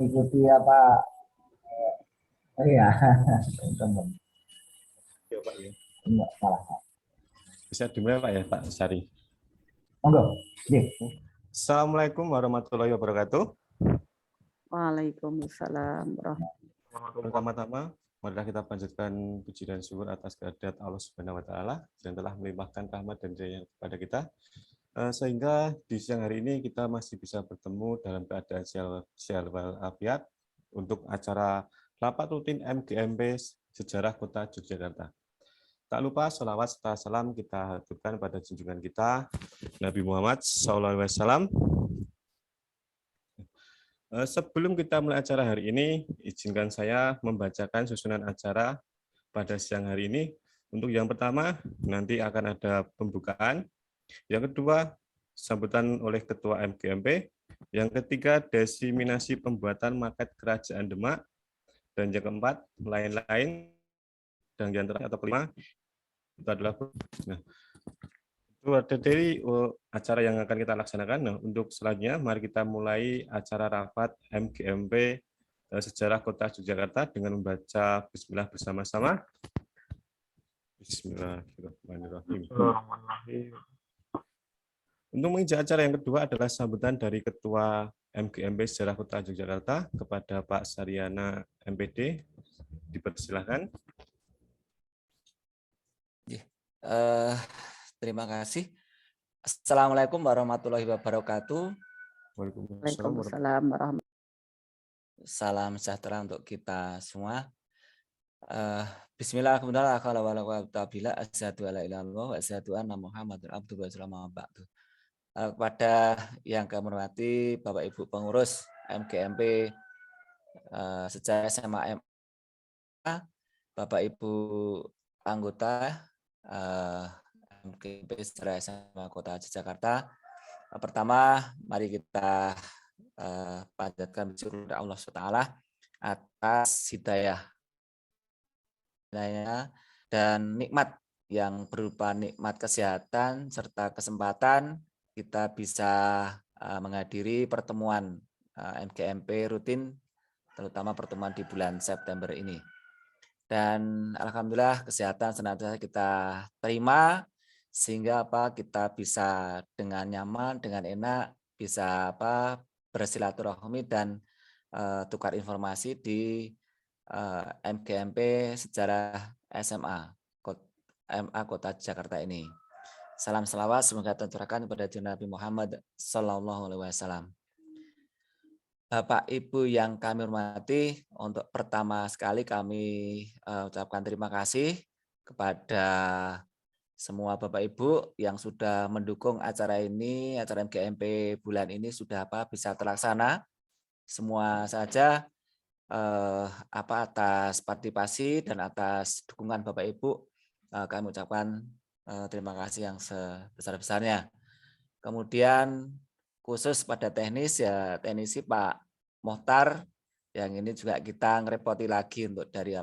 ikuti apa? Iya, teman. Ya, Pak, ya. Enggak salah. Bisa dimulai Pak ya, Pak Sari. Monggo. Oke. Assalamualaikum warahmatullahi wabarakatuh. Waalaikumsalam Pertama-tama, marilah kita panjatkan puji dan syukur atas kehadirat Allah Subhanahu wa taala yang telah melimpahkan rahmat dan hidayah kepada kita. Sehingga di siang hari ini kita masih bisa bertemu dalam keadaan sehat walafiat untuk acara rapat rutin MGMP Sejarah Kota Yogyakarta. Tak lupa sholawat serta salam kita haturkan pada junjungan kita Nabi Muhammad SAW. Sebelum kita mulai acara hari ini, izinkan saya membacakan susunan acara pada siang hari ini. Untuk yang pertama, nanti akan ada pembukaan. Yang kedua, sambutan oleh Ketua MGMP. Yang ketiga, diseminasi pembuatan maket Kerajaan Demak. Dan yang keempat, lain-lain. Dan yang terakhir atau kelima, itu adalah itu ada dari acara yang akan kita laksanakan. Nah, untuk selanjutnya, mari kita mulai acara rapat MGMP Sejarah Kota Yogyakarta dengan membaca Bismillah bersama-sama. Bismillahirrahmanirrahim. Untuk menginjak acara yang kedua adalah sambutan dari Ketua MGMP Sejarah Kota Yogyakarta kepada Pak Saryana MPD. Dipersilahkan. Terima kasih. Assalamualaikum warahmatullahi wabarakatuh. Waalaikumsalam. Salam sejahtera untuk kita semua. Bismillahirrahmanirrahim. Asyhadu alla ilaha illallah wa asyhadu anna Muhammadar abduhu wa rasuluhu. Kepada yang kami hormati Bapak Ibu pengurus MGMP Sejarah SMA MA, Bapak Ibu anggota MGMP Sejarah SMA Kota Yogyakarta. Pertama, mari kita panjatkan syukur kepada Allah SWT atas hidayah dan nikmat yang berupa nikmat kesehatan serta kesempatan kita bisa menghadiri pertemuan MGMP rutin, terutama pertemuan di bulan September ini. Dan alhamdulillah kesehatan senantiasa kita terima sehingga kita bisa dengan nyaman, dengan enak bisa bersilaturahmi dan tukar informasi di MGMP Sejarah SMA MA Kota Jakarta ini. Salam selawat semoga tercurahkan kepada Nabi Muhammad SAW. Bapak Ibu yang kami hormati, untuk pertama sekali kami ucapkan terima kasih kepada semua Bapak Ibu yang sudah mendukung acara ini, acara MGMP bulan ini sudah bisa terlaksana. Semua saja atas partisipasi dan atas dukungan Bapak Ibu kami ucapkan terima kasih yang sebesar-besarnya. Kemudian khusus pada teknisi Pak Mohtar, yang ini juga kita ngerepoti lagi untuk dari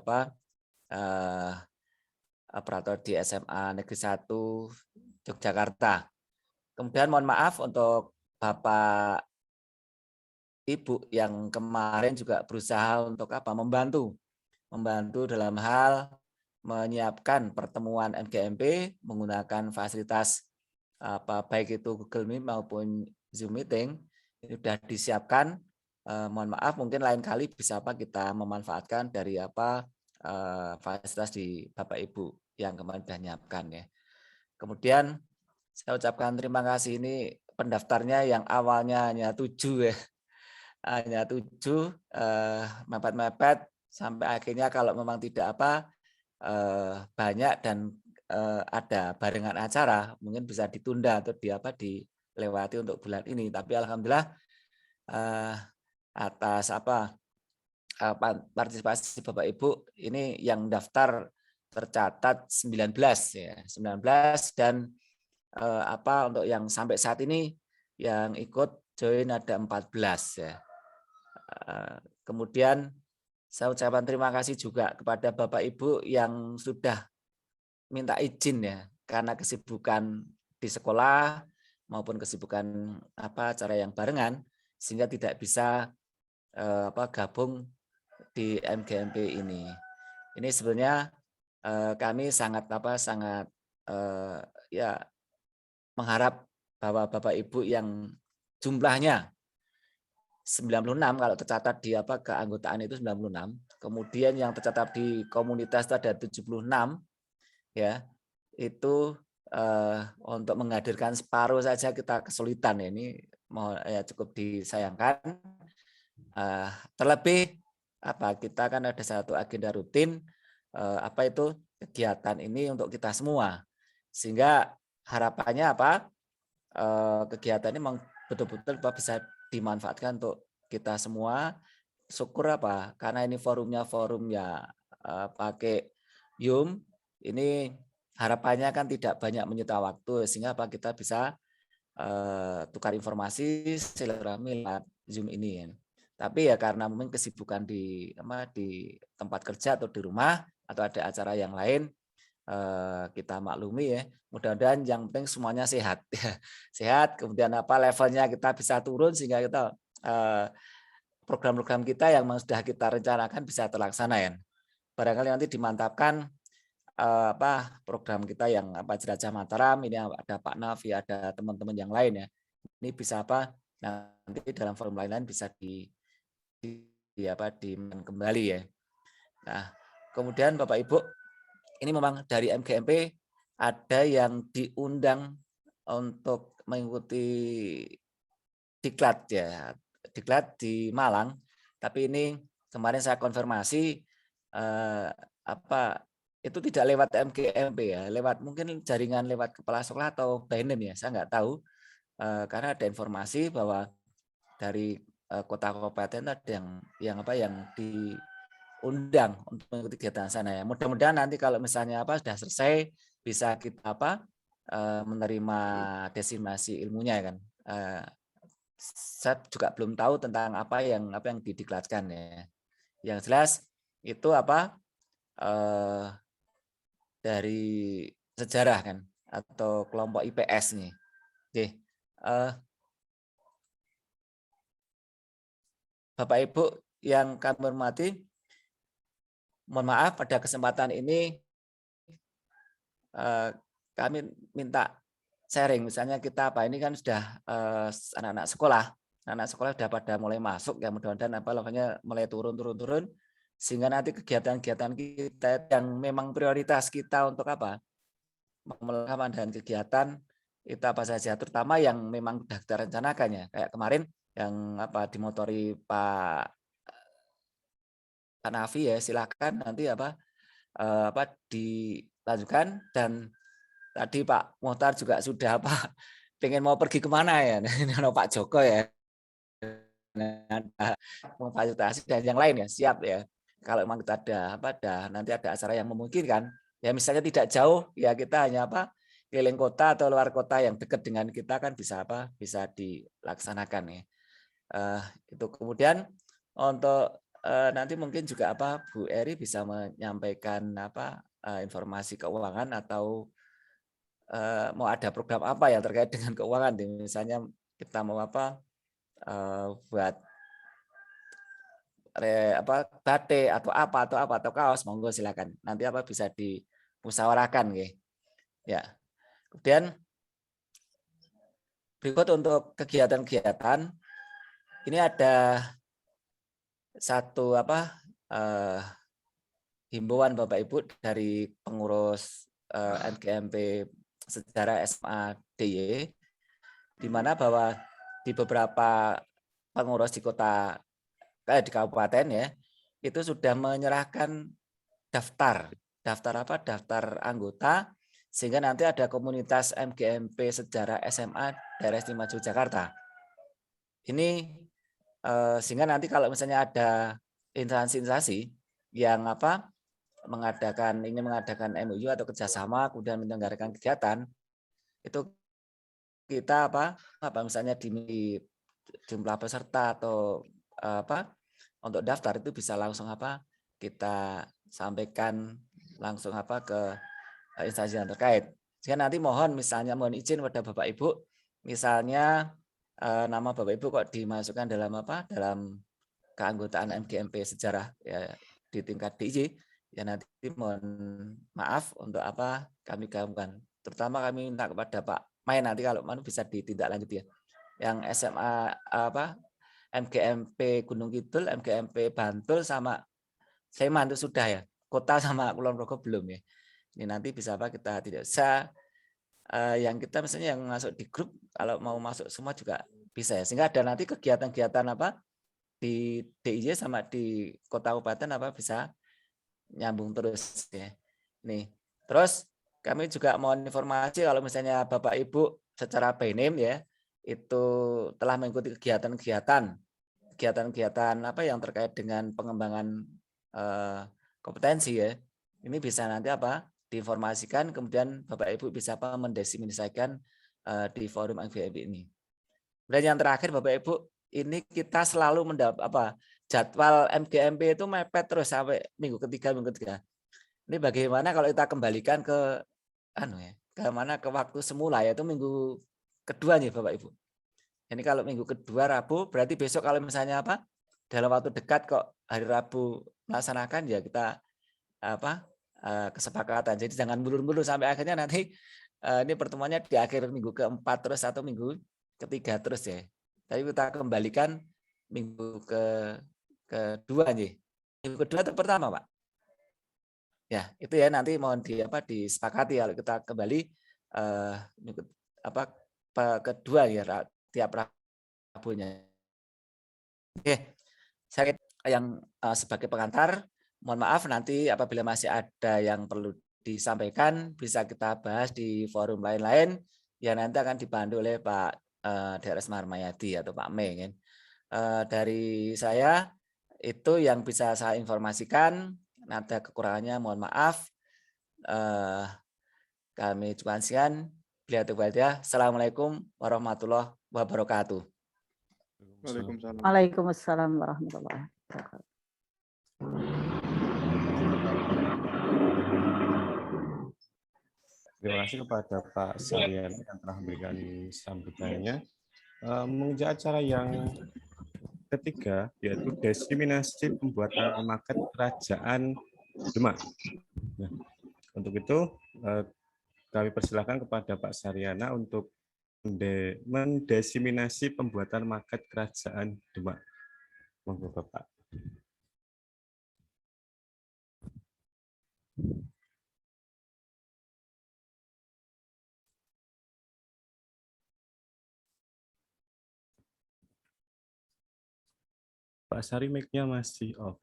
operator di SMA Negeri 1 Yogyakarta. Kemudian mohon maaf untuk Bapak Ibu yang kemarin juga berusaha untuk membantu dalam hal menyiapkan pertemuan MGMP menggunakan fasilitas baik itu Google Meet maupun Zoom Meeting ini sudah disiapkan. Mohon maaf mungkin lain kali bisa kita memanfaatkan dari fasilitas di Bapak Ibu yang kemarin sudah menyiapkan ya. Kemudian saya ucapkan terima kasih, ini pendaftarnya yang awalnya hanya 7 ya. Hanya 7 mepet-mepet sampai akhirnya kalau memang tidak banyak dan ada barengan acara mungkin bisa ditunda atau dilewati untuk bulan ini, tapi alhamdulillah atas partisipasi Bapak Ibu ini yang daftar tercatat 19 ya, 19 dan untuk yang sampai saat ini yang ikut join ada 14 ya. Kemudian saya ucapkan terima kasih juga kepada Bapak Ibu yang sudah minta izin ya, karena kesibukan di sekolah maupun kesibukan acara yang barengan sehingga tidak bisa gabung di MGMP ini. Ini sebenarnya kami sangat ya mengharap bahwa Bapak Ibu yang jumlahnya 96 kalau tercatat di keanggotaan itu 96, kemudian yang tercatat di komunitas itu ada 76 ya. Itu untuk menghadirkan separuh saja kita kesulitan ya. Ini cukup disayangkan. Terlebih kita kan ada satu agenda rutin itu kegiatan ini untuk kita semua, sehingga harapannya kegiatan ini memang betul-betul bisa dimanfaatkan untuk kita semua. Syukur karena ini forumnya pakai Zoom, ini harapannya kan tidak banyak menyita waktu, sehingga kita bisa tukar informasi silaturahmi lewat Zoom ini. Tapi ya karena mungkin kesibukan di tempat kerja atau di rumah atau ada acara yang lain, kita maklumi ya. Mudah-mudahan yang penting semuanya sehat, sehat. Kemudian levelnya kita bisa turun sehingga kita program-program kita yang sudah kita rencanakan bisa terlaksana ya. Barangkali nanti dimantapkan program kita yang Jelajah Mataram ini, ada Pak Nafi, ada teman-teman yang lain ya. Ini bisa nanti dalam forum lain-lain bisa kembali ya. Nah, kemudian Bapak Ibu, ini memang dari MGMP ada yang diundang untuk mengikuti diklat ya, diklat di Malang. Tapi ini kemarin saya konfirmasi itu tidak lewat MGMP ya, lewat mungkin jaringan lewat kepala sekolah atau BNN ya, saya nggak tahu. Karena ada informasi bahwa dari kota kabupaten ada yang diundang untuk mengikuti kegiatan sana ya. Mudah-mudahan nanti kalau misalnya sudah selesai bisa kita menerima destinasi ilmunya kan. Saya juga belum tahu tentang apa yang didiklatkan ya. Yang jelas itu dari sejarah kan atau kelompok IPS nih. Oke. Bapak Ibu yang kami hormati, mohon maaf pada kesempatan ini kami minta sharing. Misalnya kita ini kan sudah anak-anak sekolah sudah pada mulai masuk ya, mudah-mudahan levelnya mulai turun sehingga nanti kegiatan-kegiatan kita yang memang prioritas kita untuk melakukan dan kegiatan itu apa saja, terutama yang memang sudah kita rencanakan ya, kayak kemarin yang dimotori Pak Nafi ya, silakan nanti dilanjutkan. Dan tadi Pak Mohtar juga sudah pengen mau pergi kemana ya, Pak Joko ya, memfasilitasi dan yang lain ya, siap ya. Kalau memang kita ada nanti ada acara yang memungkinkan ya, misalnya tidak jauh ya, kita hanya keliling kota atau luar kota yang dekat dengan kita kan bisa bisa dilaksanakan ya. Itu kemudian untuk nanti mungkin juga Bu Eri bisa menyampaikan informasi keuangan atau mau ada program apa yang terkait dengan keuangan, misalnya kita mau buat batik atau kaos, monggo silakan nanti bisa dimusyawarahkan ya. Kemudian berikut untuk kegiatan-kegiatan ini ada satu himbauan Bapak Ibu dari pengurus MGMP Sejarah SMA DIY, di mana bahwa di beberapa pengurus di kabupaten ya, itu sudah menyerahkan daftar anggota, sehingga nanti ada komunitas MGMP Sejarah SMA Daerah Istimewa Yogyakarta. Ini sehingga nanti kalau misalnya ada instansi-instansi yang ingin mengadakan MOU atau kerjasama kemudian menyelenggarakan kegiatan, itu kita misalnya di jumlah peserta atau untuk daftar itu bisa langsung kita sampaikan langsung ke instansi yang terkait. Sehingga nanti mohon izin pada Bapak Ibu, misalnya nama Bapak Ibu kok dimasukkan dalam keanggotaan MGMP sejarah ya di tingkat DIY, ya nanti mohon maaf untuk apa kami gabungkan. Terutama kami minta kepada Pak Mai nanti kalau mau bisa ditindaklanjuti ya. Yang SMA apa MGMP Gunung Kidul, MGMP Bantul sama Sleman itu sudah ya. Kota sama Kulon Progo belum ya. Ini nanti bisa apa kita tidak bisa yang kita misalnya yang masuk di grup kalau mau masuk semua juga bisa ya. Sehingga ada nanti kegiatan-kegiatan apa di DIY sama di kota kabupaten apa bisa nyambung terus ya. Nih. Terus kami juga mohon informasi kalau misalnya Bapak Ibu secara BNIM ya itu telah mengikuti kegiatan apa yang terkait dengan pengembangan kompetensi ya. Ini bisa nanti apa diinformasikan kemudian Bapak Ibu bisa apa mendesimasikan di forum MGMP ini. Dan yang terakhir Bapak Ibu ini kita selalu mendapat apa jadwal MGMP itu mepet terus sampai minggu ketiga. Ini bagaimana kalau kita kembalikan ke ke waktu semula yaitu minggu kedua nih Bapak Ibu. Ini kalau minggu kedua Rabu berarti besok kalau misalnya apa dalam waktu dekat kok hari Rabu melaksanakan ya kita apa kesepakatan. Jadi jangan mulur-mulur sampai akhirnya nanti ini pertemuannya di akhir minggu keempat terus atau minggu ketiga terus ya. Tapi kita kembalikan minggu kedua nih. Minggu kedua atau pertama, Pak? Ya, itu ya nanti mohon disepakati kalau kita kembali minggu kedua ya tiap Rabunya. Oke. Saya yang sebagai pengantar mohon maaf nanti apabila masih ada yang perlu disampaikan bisa kita bahas di forum lain-lain yang nanti akan dibantu oleh Pak Drs Marmayadi atau Pak Mei kan. Dari saya itu yang bisa saya informasikan, ada kekurangannya mohon maaf. Kami ucapkan sekian. Assalamualaikum warahmatullahi wabarakatuh. Waalaikumsalam. Waalaikumsalam warahmatullahi wabarakatuh. Terima kasih kepada Pak Saryana yang telah memberikan sambutannya. Menginjak acara yang ketiga, yaitu diseminasi pembuatan market kerajaan Demak. Nah, untuk itu, kami persilakan kepada Pak Saryana untuk mendesimasi pembuatan market kerajaan Demak. Monggo Bapak. Pak Sari mic-nya masih off.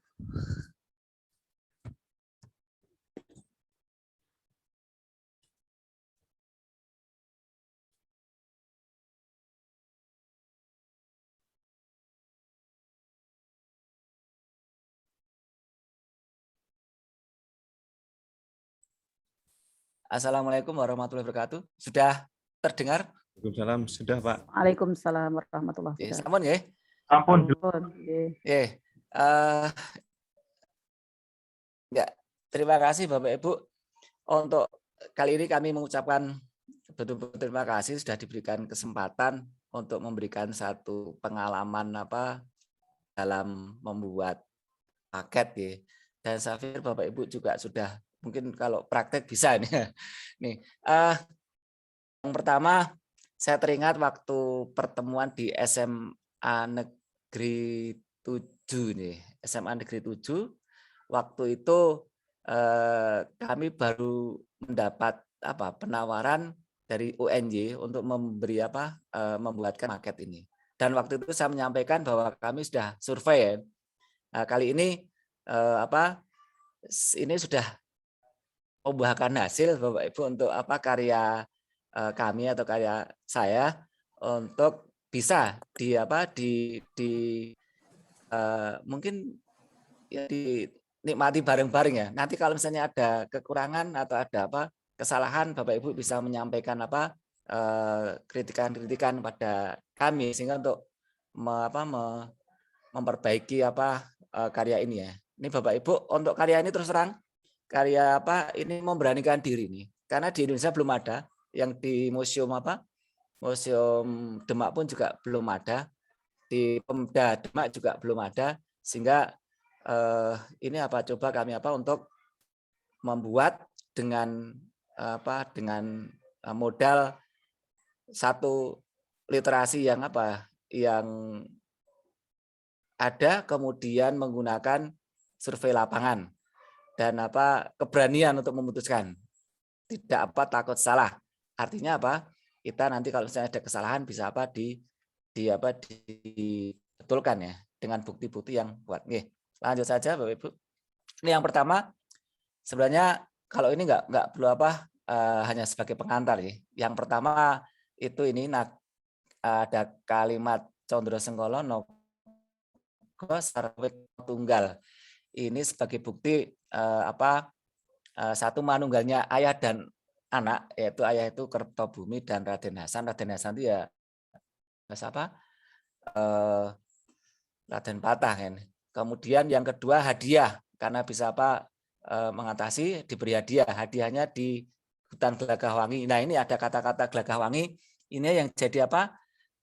Assalamualaikum warahmatullahi wabarakatuh. Sudah terdengar? Waalaikumsalam, sudah Pak. Waalaikumsalam warahmatullahi wabarakatuh. Sampun ya? Ampun. Ya, terima kasih Bapak Ibu. Untuk kali ini kami mengucapkan betul-betul terima kasih sudah diberikan kesempatan untuk memberikan satu pengalaman dalam membuat paket ya. Dan saya pikir Bapak Ibu juga sudah mungkin kalau praktek bisa nih. Nih, yang pertama saya teringat waktu pertemuan di SMA Negeri 7 nih, SMA Negeri 7. Waktu itu kami baru mendapat penawaran dari UNY untuk memberi membuatkan paket ini. Dan waktu itu saya menyampaikan bahwa kami sudah survei. Nah, kali ini ini sudah membuahkan hasil Bapak Ibu untuk karya kami atau karya saya untuk bisa mungkin ya dinikmati bareng-bareng ya. Nanti kalau misalnya ada kekurangan atau ada kesalahan Bapak Ibu bisa menyampaikan kritikan-kritikan pada kami sehingga untuk memperbaiki karya ini ya. Ini Bapak Ibu untuk karya ini terus terang karya ini memberanikan diri nih. Karena di Indonesia belum ada, yang di museum Museum Demak pun juga belum ada, di Pemda Demak juga belum ada. Sehingga ini coba kami untuk membuat dengan dengan modal satu literasi yang yang ada, kemudian menggunakan survei lapangan dan keberanian untuk memutuskan, tidak takut salah. Artinya kita nanti kalau misalnya ada kesalahan bisa dibetulkan ya dengan bukti-bukti yang kuat. Nih, lanjut saja Bapak Ibu. Ini yang pertama, sebenarnya kalau ini nggak perlu hanya sebagai pengantar ya. Yang pertama itu ini ada kalimat Condro Sengkolo Sarwit tunggal. Ini sebagai bukti satu manunggalnya ayah dan anak, yaitu ayah itu Kertobumi dan Raden Hasan. Raden Hasan itu ya Raden Patah kan. Kemudian yang kedua hadiah, karena bisa mengatasi, diberi hadiah. Hadiahnya di hutan Gelagahwangi. Nah, ini ada kata-kata Gelagahwangi, ini yang jadi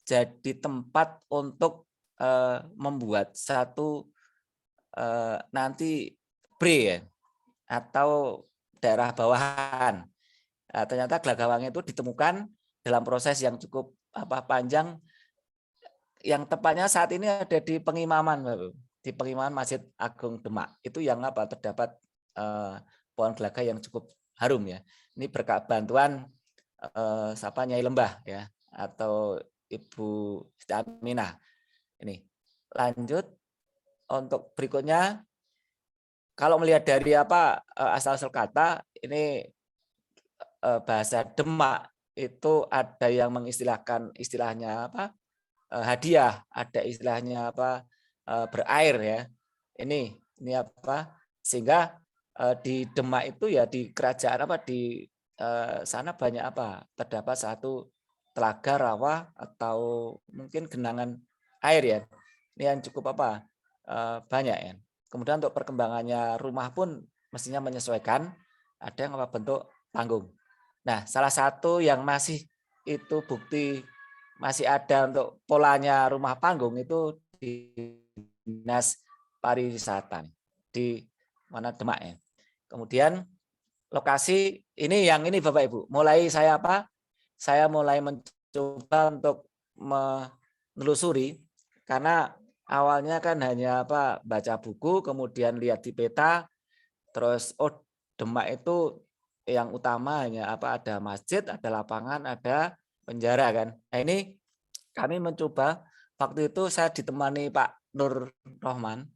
jadi tempat untuk membuat satu nanti bre ya, atau daerah bawahan. Ternyata Gelagahwangi itu ditemukan dalam proses yang cukup panjang, yang tepatnya saat ini ada di Pengimaman, di Pengimaman Masjid Agung Demak. Itu yang terdapat pohon gelagah yang cukup harum ya. Ini berkat bantuan Nyai Lembah ya, atau Ibu Siti Aminah. Ini lanjut untuk berikutnya, kalau melihat dari asal-usul kata, ini bahasa Demak itu ada yang mengistilahkan istilahnya hadiah, ada istilahnya berair ya. Ini sehingga di Demak itu ya, di kerajaan di sana banyak terdapat satu telaga, rawa, atau mungkin genangan air ya. Ini yang cukup banyak ya. Kemudian untuk perkembangannya rumah pun mestinya menyesuaikan, ada yang bentuk panggung. Nah, salah satu yang masih itu bukti masih ada untuk polanya rumah panggung itu di Dinas Pariwisata di mana Demak ya. Kemudian lokasi ini Bapak Ibu, mulai saya mulai mencoba untuk menelusuri, karena awalnya kan hanya baca buku, kemudian lihat di peta, terus Demak itu yang utama hanya ada masjid, ada lapangan, ada penjara kan. Nah, ini kami mencoba, waktu itu saya ditemani Pak Nur Rohman,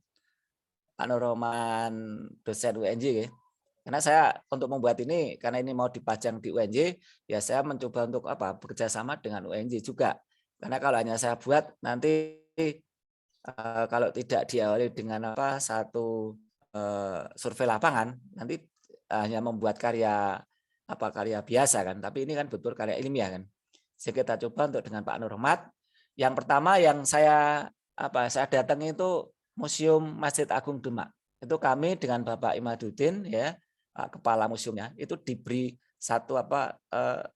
dosen UNJ ya. Karena saya untuk membuat ini, karena ini mau dipajang di UNJ, ya saya mencoba untuk bekerja sama dengan UNJ juga. Karena kalau hanya saya buat, nanti kalau tidak diawali dengan satu survei lapangan, nanti hanya membuat karya biasa kan. Tapi ini kan betul karya ilmiah kan. Jadi kita coba untuk dengan Pak Nur Rohman. Yang pertama yang saya datangi itu Museum Masjid Agung Demak. Itu kami dengan Bapak Imaduddin ya, kepala museumnya, itu diberi satu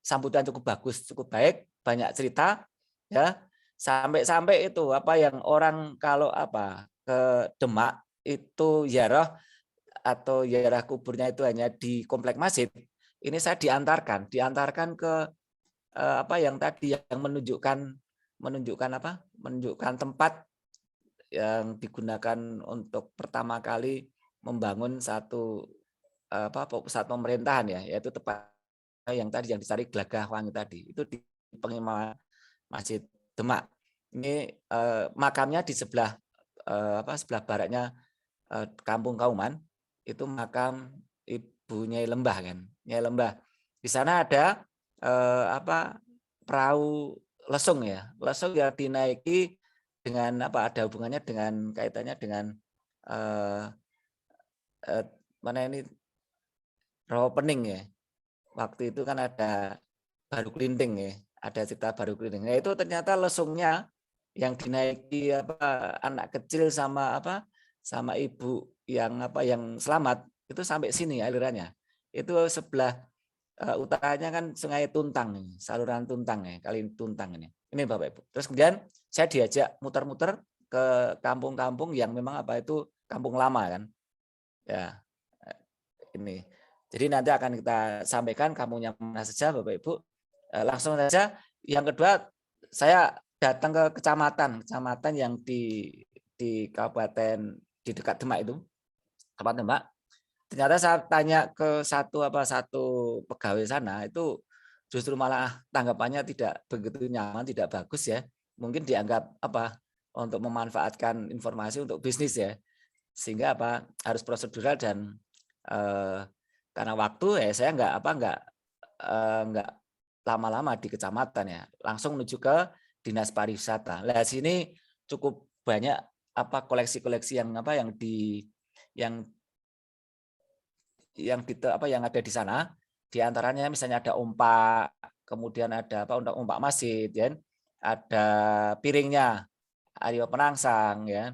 sambutan cukup bagus, cukup baik, banyak cerita ya. Sampai itu yang orang kalau ke Demak itu ziarah atau ziarah kuburnya itu hanya di komplek masjid. Ini saya diantarkan ke yang tadi yang menunjukkan tempat yang digunakan untuk pertama kali membangun satu pusat pemerintahan ya, yaitu tepat yang tadi yang dicari Gelagahwangi tadi, itu di Pengimaman Masjid Demak. Ini makamnya di sebelah sebelah baratnya Kampung Kauman, itu makam Ibu Nyai Lembah kan, Nyai Lembah. Di sana ada perahu lesung ya, lesung yang dinaiki dengan ada hubungannya dengan kaitannya dengan mana ini Rawa Pening ya. Waktu itu kan ada Baru Kelinting ya, ada cerita Baru Kelinting. Nah, itu ternyata lesungnya yang dinaiki anak kecil sama sama ibu yang yang selamat itu sampai sini alirannya. Itu sebelah utaranya kan Sungai Tuntang, saluran Tuntang ya, Kali Tuntang ini. Ini Bapak Ibu. Terus kemudian saya diajak muter-muter ke kampung-kampung yang memang apa itu kampung lama kan. Ya, ini. Jadi nanti akan kita sampaikan kampungnya mana saja Bapak Ibu. Langsung saja. Yang kedua, saya datang ke kecamatan yang di kabupaten di dekat Demak itu, Kabupaten Demak. Ternyata saya tanya ke satu pegawai sana itu justru malah tanggapannya tidak begitu nyaman, tidak bagus ya. Mungkin dianggap untuk memanfaatkan informasi untuk bisnis ya. Sehingga harus prosedural dan karena waktu ya saya nggak lama-lama di kecamatan ya, langsung menuju ke Dinas Pariwisata. Nah, sini cukup banyak koleksi-koleksi yang ada di sana. Di antaranya misalnya ada ompak, kemudian ada ompak masjid ya, ada piringnya Aryo Penangsang ya.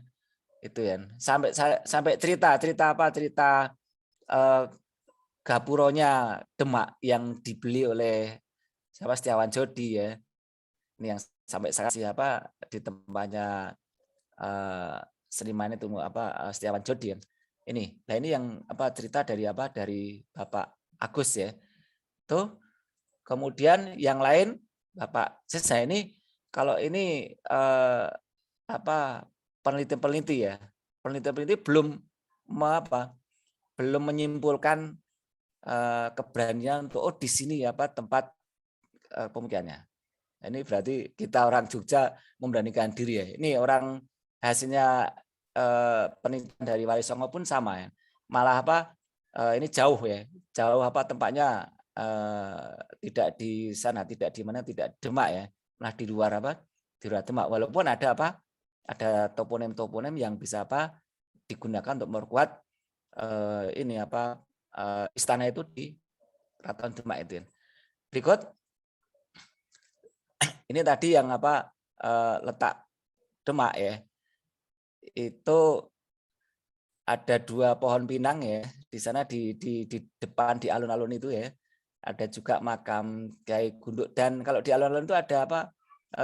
Itu ya. Sampai cerita gapuronya Demak yang dibeli oleh Setiawan Jodi ya. Ini yang sampai sekarang di tempatnya seniman itu Setiawan Jodi ya. Ini yang cerita dari Bapak Agus ya. Tuh. Kemudian yang lain Bapak saya ini kalau ini peneliti ya. Peneliti belum menyimpulkan keberanian untuk di sini tempat pemukimannya. Ini berarti kita orang Jogja memberanikan diri ya. Ini orang hasilnya penelitian dari Wali Songo pun sama ya. Malah ini jauh ya. Jauh tempatnya tidak di sana, tidak di mana, tidak Demak ya. Malah di luar di luar Demak. Walaupun ada ada toponim-toponim yang bisa digunakan untuk memperkuat istana itu di Keraton Demak itu. Berikut ini tadi yang letak Demak ya. Itu ada 2 pohon pinang ya di sana di depan di alun-alun itu ya. Ada juga makam Kiai Gunduk dan kalau di alun-alun itu ada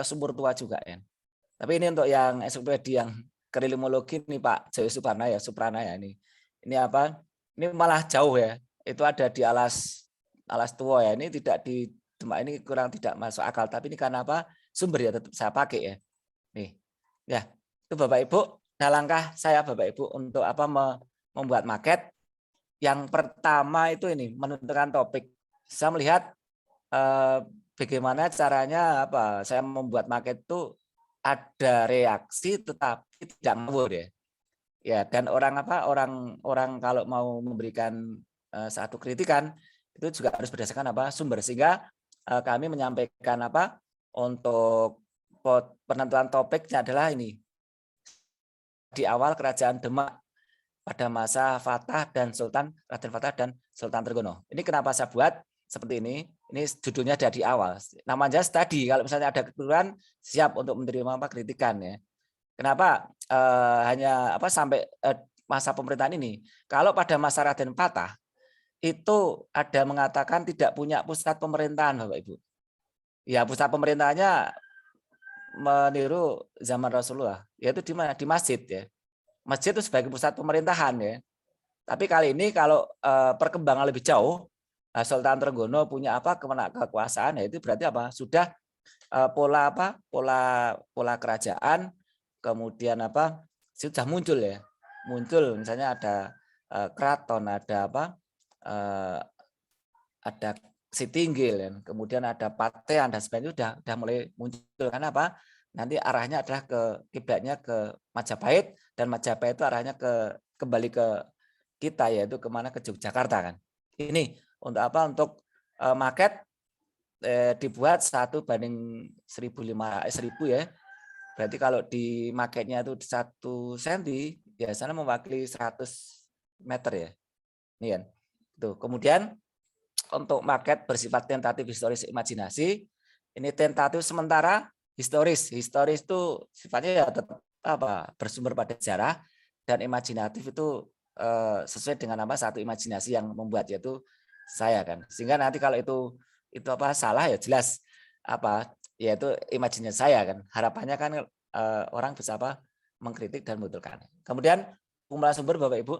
sumur tua juga ya. Tapi ini untuk yang ensiklopedi yang krilimologi nih Pak Joyo Suprana ya ini. Ini ini malah jauh ya. Itu ada di alas tua ya. Ini tidak di Demak, ini kurang tidak masuk akal. Tapi ini karena sumber ya tetap saya pakai ya. Nih. Ya, itu Bapak Ibu. Nah, langkah saya Bapak Ibu untuk membuat maket. Yang pertama itu ini menentukan topik. Saya melihat bagaimana caranya saya membuat maket itu ada reaksi tetapi tidak ngawur ya. Ya, dan orang kalau mau memberikan satu kritikan itu juga harus berdasarkan sumber, sehingga kami menyampaikan untuk penentuan topiknya adalah ini. Di awal Kerajaan Demak pada masa Raden Fatah dan Sultan Trenggono. Ini kenapa saya buat seperti ini? Ini judulnya ada di awal. Namanya tadi kalau misalnya ada kekeliruan siap untuk menerima kritikan ya. Kenapa hanya sampai masa pemerintahan ini? Kalau pada masa Raden Fatah itu ada mengatakan tidak punya pusat pemerintahan Bapak Ibu. Ya, pusat pemerintahannya meniru zaman Rasulullah, yaitu di mana? Di masjid ya. Masjid itu sebagai pusat pemerintahan ya. Tapi kali ini kalau perkembangan lebih jauh, Sultan Trenggono punya kekuasaan, yaitu berarti sudah pola kerajaan, kemudian sudah muncul ya. Muncul misalnya ada keraton, ada ada Sitinggil, kemudian ada Patean dan sebagainya sudah mulai muncul. Karena nanti arahnya adalah kiblatnya ke Majapahit, dan Majapahit itu arahnya kembali ke kita, yaitu kemana? Ke Yogyakarta kan. Ini untuk untuk market dibuat 1:1000 ya. Berarti kalau di marketnya itu 1 cm, biasanya mewakili 100 meter ya. Ini kan. Tuh. Kemudian untuk market bersifat tentatif, historis, imajinasi. Ini tentatif sementara, historis. Historis itu sifatnya ya tetap bersumber pada sejarah, dan imajinatif itu sesuai dengan satu imajinasi yang membuat, yaitu saya kan. Sehingga nanti kalau itu salah ya jelas yaitu imajinasi saya kan. Harapannya kan orang bisa mengkritik dan membetulkan. Kemudian kumpulan sumber Bapak Ibu,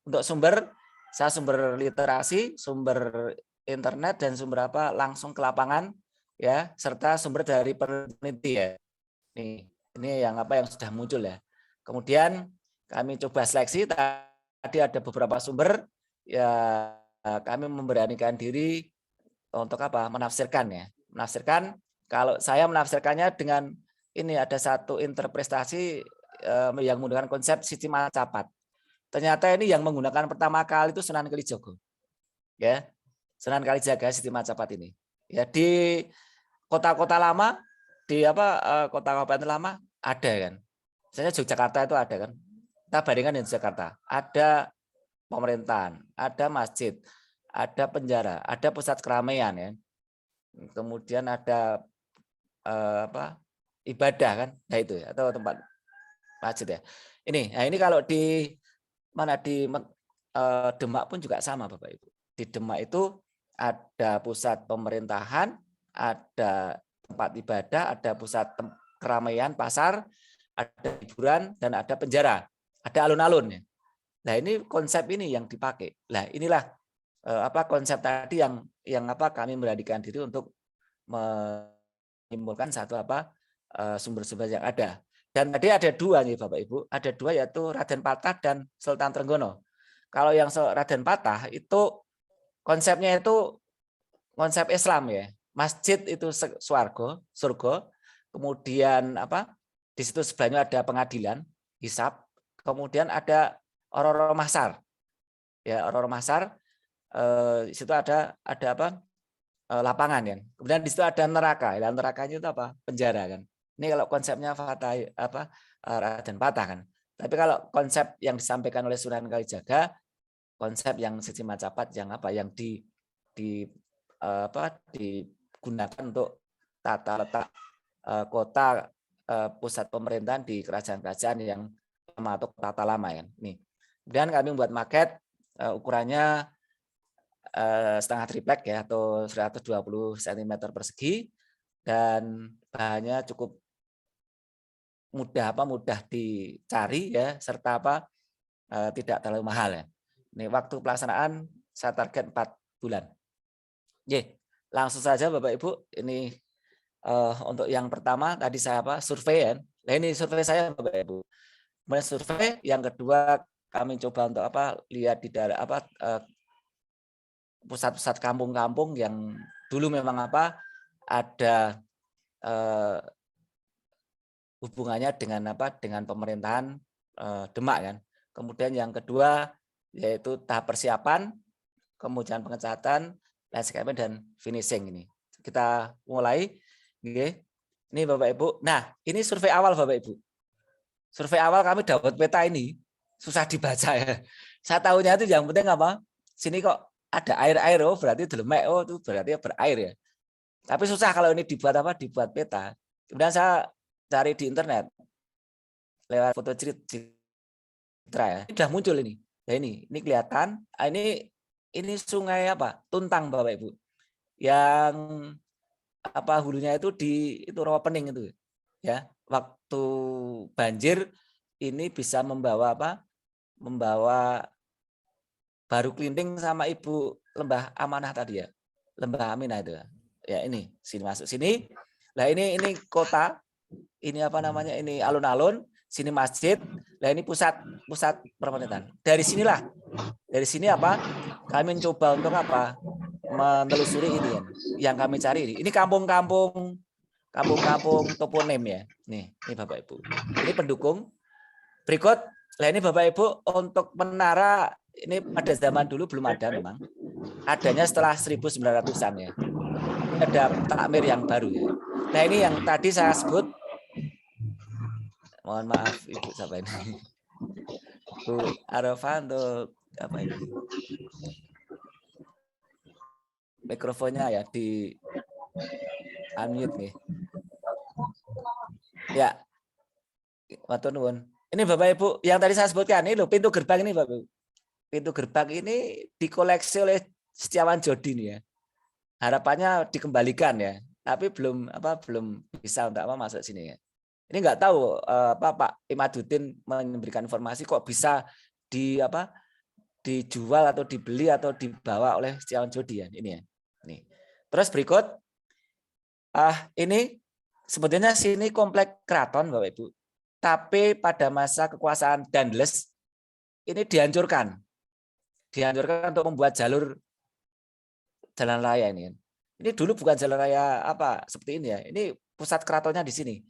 untuk sumber saya sumber literasi, sumber internet dan sumber apa langsung ke lapangan ya, serta sumber dari peneliti ya. Ini yang apa yang sudah muncul ya. Kemudian kami coba seleksi, tadi ada beberapa sumber ya, kami memberanikan diri untuk apa? Menafsirkan ya. Menafsirkan, kalau saya menafsirkannya dengan ini ada satu interpretasi yang menggunakan konsep sistem Macapat. Ternyata ini yang menggunakan pertama kali itu Sunan Kalijaga. Ya. Sunan Kalijaga sistem Macapat ini. Ya, di kota-kota lama, di kota kabupaten lama ada kan. Misalnya Yogyakarta itu ada kan. Kita bandingkan dengan Jakarta. Ada pemerintahan, ada masjid, ada penjara, ada pusat keramaian ya. Kemudian ada ibadah kan. Nah itu ya, atau tempat masjid ya. Ini kalau di mana di Demak pun juga sama Bapak Ibu. Di Demak itu ada pusat pemerintahan, ada tempat ibadah, ada pusat keramaian, pasar, ada hiburan, dan ada penjara, ada alun-alun. Nah ini konsep ini yang dipakai. Nah inilah konsep tadi yang kami beranikan diri untuk menyimpulkan satu sumber-sumber yang ada. Dan tadi ada dua nih Bapak Ibu, ada dua yaitu Raden Patah dan Sultan Trenggono. Kalau yang Raden Patah itu konsepnya itu konsep Islam ya. Masjid itu surga, kemudian di situ sebelahnya ada pengadilan, hisab, kemudian ada orang-orang mahsyar. Ya, orang-orang mahsyar di situ ada lapangan kan. Kemudian di situ ada neraka. Dan nerakanya itu apa? Penjara kan. Ini kalau konsepnya Raden Patah kan. Tapi kalau konsep yang disampaikan oleh Sunan Kalijaga, konsep yang sistem Macapat yang digunakan untuk tata letak kota pusat pemerintahan di kerajaan-kerajaan yang lama atau tata lama ya. Nih. Kemudian kami membuat maket ukurannya setengah triplek ya atau 120 cm persegi dan bahannya cukup mudah dicari ya serta tidak terlalu mahal ya. Ini waktu pelaksanaan saya target 4 bulan. Langsung saja Bapak Ibu, ini untuk yang pertama tadi saya survei ya. Nah ini survei saya Bapak Ibu. Kemudian survei yang kedua kami coba untuk lihat di daerah pusat-pusat kampung-kampung yang dulu memang ada hubungannya dengan pemerintahan Demak kan. Kemudian yang kedua yaitu tahap persiapan, kemudian pengecatan, landscape dan finishing ini. Kita mulai. Ini Bapak Ibu. Nah, ini survei awal Bapak Ibu. Survei awal kami dapat peta ini susah dibaca ya. Saya tahunya itu yang penting sini kok ada air-air, oh berarti Delemek, oh itu berarti berair ya. Tapi susah kalau ini dibuat peta. Kemudian saya cari di internet lewat foto citra ya. Ini sudah muncul ini. Nah ini kelihatan. Ini sungai Tuntang Bapak Ibu. Yang hulunya itu itu Rawa Pening itu ya. Waktu banjir ini bisa membawa Baru Kelinting sama Ibu Lembah Amanah tadi ya. Lembah Aminah itu. Ya ini sini masuk sini. Nah ini kota. Ini ini alun-alun, sini masjid. Nah ini pusat pemerintahan. Dari sini kami mencoba untuk menelusuri ini yang kami cari ini. Ini kampung-kampung toponim ya. Nih Bapak Ibu. Ini pendukung. Berikut, nah ini Bapak Ibu untuk menara ini pada zaman dulu belum ada memang. Adanya setelah 1900-an ya. Ada takmir yang baru ya. Nah ini yang tadi saya sebut. Mohon maaf Ibu siapa ini? Bu Arafah untuk ini? Mikrofonnya ya di unmute nih. Ya. Matur nuwun. Ini Bapak Ibu yang tadi saya sebutkan ini loh pintu gerbang ini Bapak Ibu. Pintu gerbang ini dikoleksi oleh Setiawan Jodi nih ya. Harapannya dikembalikan ya. Tapi belum bisa untuk masuk sini ya. Ini nggak tahu Pak Imaduddin memberikan informasi kok bisa dijual atau dibeli atau dibawa oleh Setiawan Jodi ya. Ini ya. Nih. Terus berikut ini sebetulnya sini komplek keraton Bapak Ibu. Tapi pada masa kekuasaan Dendles ini dihancurkan. Dihancurkan untuk membuat jalur jalan raya ini. Ini dulu bukan jalan raya seperti ini ya. Ini pusat keratonnya di sini.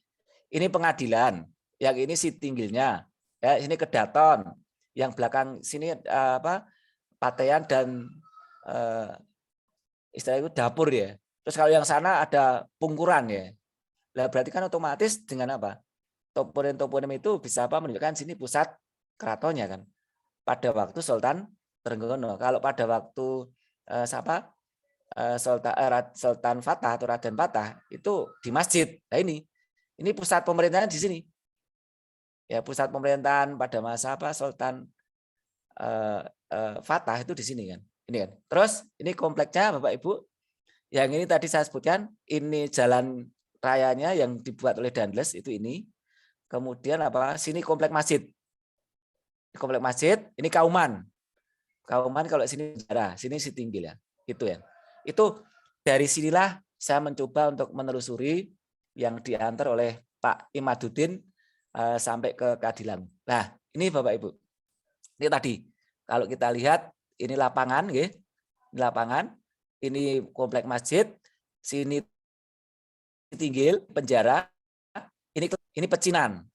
Ini pengadilan, yang ini Sitinggilnya. Ya, ini Kedaton. Yang belakang sini Patean dan istilah itu dapur ya. Terus kalau yang sana ada Pungkuran ya. Nah, berarti kan otomatis dengan apa? Toponim itu bisa menunjukkan sini pusat keratonnya kan. Pada waktu Sultan Trenggono. Kalau pada waktu Sultan Fatah atau Raden Patah itu di masjid. Nah ini pusat pemerintahan di sini. Ya, pusat pemerintahan pada masa Sultan Fatah itu di sini kan. Ini kan. Terus ini kompleknya Bapak Ibu. Yang ini tadi saya sebutkan, ini jalan rayanya yang dibuat oleh Dendles itu ini. Kemudian sini komplek masjid. Komplek masjid, ini Kauman. Kauman kalau sini penjara, sini Sitinggil ya. Itu ya. Itu dari sinilah saya mencoba untuk menelusuri yang diantar oleh Pak Imaduddin sampai ke Kadilangu. Nah, ini Bapak Ibu. Ini tadi kalau kita lihat ini lapangan nggih. Ini lapangan, ini komplek masjid, sini Sitinggil, penjara, ini pecinan.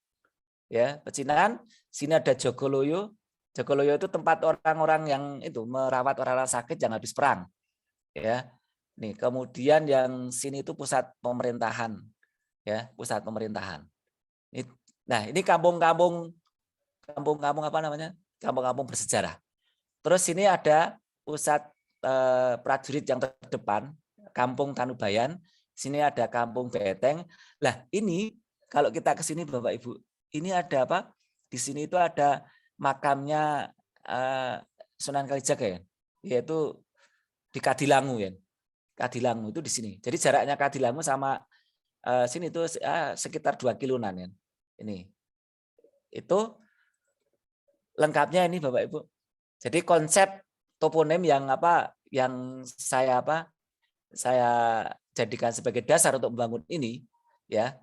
Ya, pecinan, sini ada Jogoloyo. Jogoloyo itu tempat orang-orang yang itu merawat orang-orang sakit yang habis perang. Ya. Nih, kemudian yang sini itu pusat pemerintahan. Ya, pusat pemerintahan. Nah, ini kampung-kampung kampung-kampung bersejarah. Terus sini ada pusat prajurit yang terdepan, Kampung Tanubayan. Sini ada Kampung Beteng. Lah, ini kalau kita ke sini Bapak Ibu, ini ada apa? Di sini itu ada makamnya Sunan Kalijaga ya, yaitu di Kadilangu ya. Kadilangu itu di sini. Jadi jaraknya Kadilangu sama sini itu sekitar 2 kiloan ya. Ini. Itu lengkapnya ini Bapak Ibu. Jadi konsep toponim yang saya jadikan sebagai dasar untuk membangun ini ya.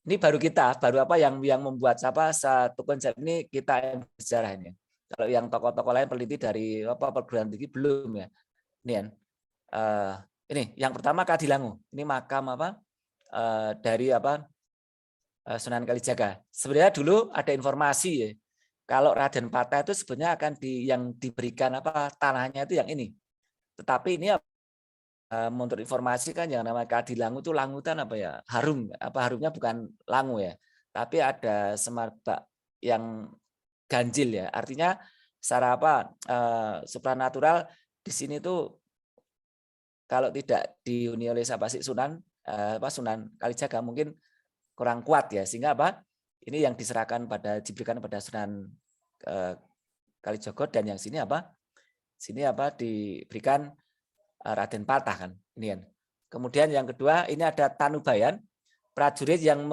Ini baru yang membuat satu konsep ini kita yang bersejarah ini. Kalau yang tokoh-tokoh lain peneliti dari perguruan tinggi belum ya. Ini kan. Ini yang pertama Kadilangu. Ini makam dari Sunan Kalijaga. Sebenarnya dulu ada informasi ya. Kalau Raden Patah itu sebenarnya akan yang diberikan tanahnya itu yang ini. Tetapi ini menurut informasi kan yang namanya Kadilangu itu langutan harum. Harumnya bukan langu ya. Tapi ada semarbak yang ganjil ya. Artinya secara supranatural di sini tuh kalau tidak dihuni oleh Sunan Kalijaga mungkin kurang kuat ya, sehingga ini yang diberikan pada Sunan Kalijogo, dan yang sini diberikan Raden Patah kan, ini kan. Kemudian yang kedua ini ada Tanubayan, prajurit yang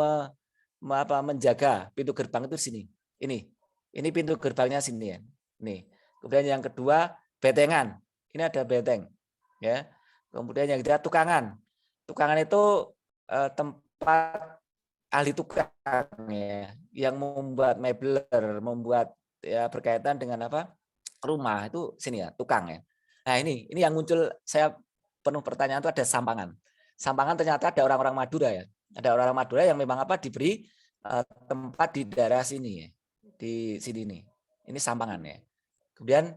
menjaga pintu gerbang itu sini. Ini pintu gerbangnya sini ya. Nih. Kemudian yang kedua Betengan, ini ada Beteng ya. Kemudian yang ketiga Tukangan. Tukangan itu tempat ahli tukang ya, yang membuat mebler, membuat ya berkaitan dengan rumah itu sini ya, tukang ya. Nah ini yang muncul saya penuh pertanyaan itu ada Sampangan. Sampangan ternyata ada orang-orang Madura ya. Ada orang-orang Madura yang memang diberi tempat di daerah sini ya. Di sini nih. Ini Sampangan ya. Kemudian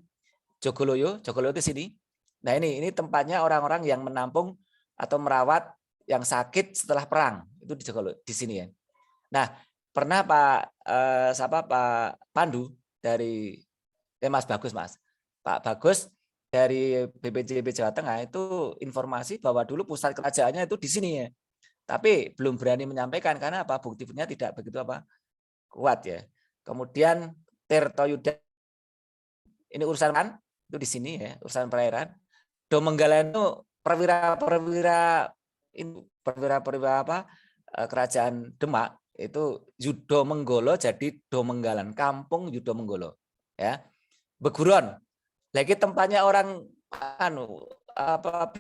Jogoloyo itu sini. Nah ini tempatnya orang-orang yang menampung atau merawat yang sakit setelah perang. Itu di Jogoloyo di sini ya. Nah, pernah Pak Pandu dari Mas Bagus Mas. Pak Bagus dari BPJB Jawa Tengah itu informasi bahwa dulu pusat kerajaannya itu di sini ya. Tapi belum berani menyampaikan karena buktinya tidak begitu kuat ya. Kemudian Tirtoyudan ini urusan kan itu di sini ya, urusan perairan. Domenggalan itu perwira kerajaan Demak Itu Yudo Menggolo jadi Domenggalan, Kampung Yudo Menggolo. Ya. Beguron. Lagi tempatnya orang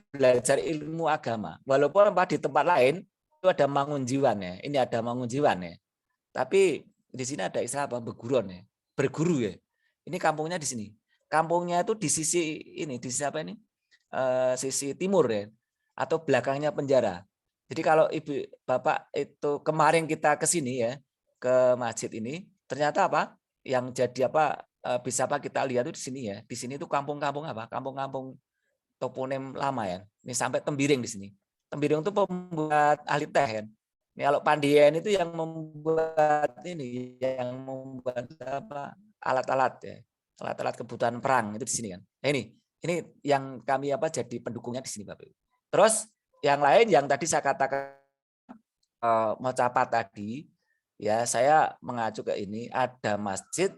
belajar ilmu agama. Walaupun di tempat lain itu ada Mangunjiwan ya. Ini ada Mangunjiwan ya. Tapi di sini ada istilah apa? Beguron ya. Berguru ya. Ini kampungnya di sini. Kampungnya itu di sisi ini, di sisi apa ini? Sisi timur ya. Atau belakangnya penjara. Jadi kalau Ibu Bapak itu kemarin kita ke sini ya, ke masjid ini, ternyata apa? Yang jadi apa bisa apa kita lihat itu di sini ya. Di sini itu kampung-kampung apa? Kampung-kampung toponim lama ya. Ini sampai Tembiring di sini. Tembiring itu pembuat ahli teh kan. Ini kalau Pandien itu yang membuat ini, yang membuat apa? Alat-alat ya. Alat-alat kebutuhan perang itu di sini kan. Nah, ini yang kami apa jadi pendukungnya di sini Bapak. Terus yang lain yang tadi saya katakan Mocapat tadi, ya saya mengacu ke ini ada masjid,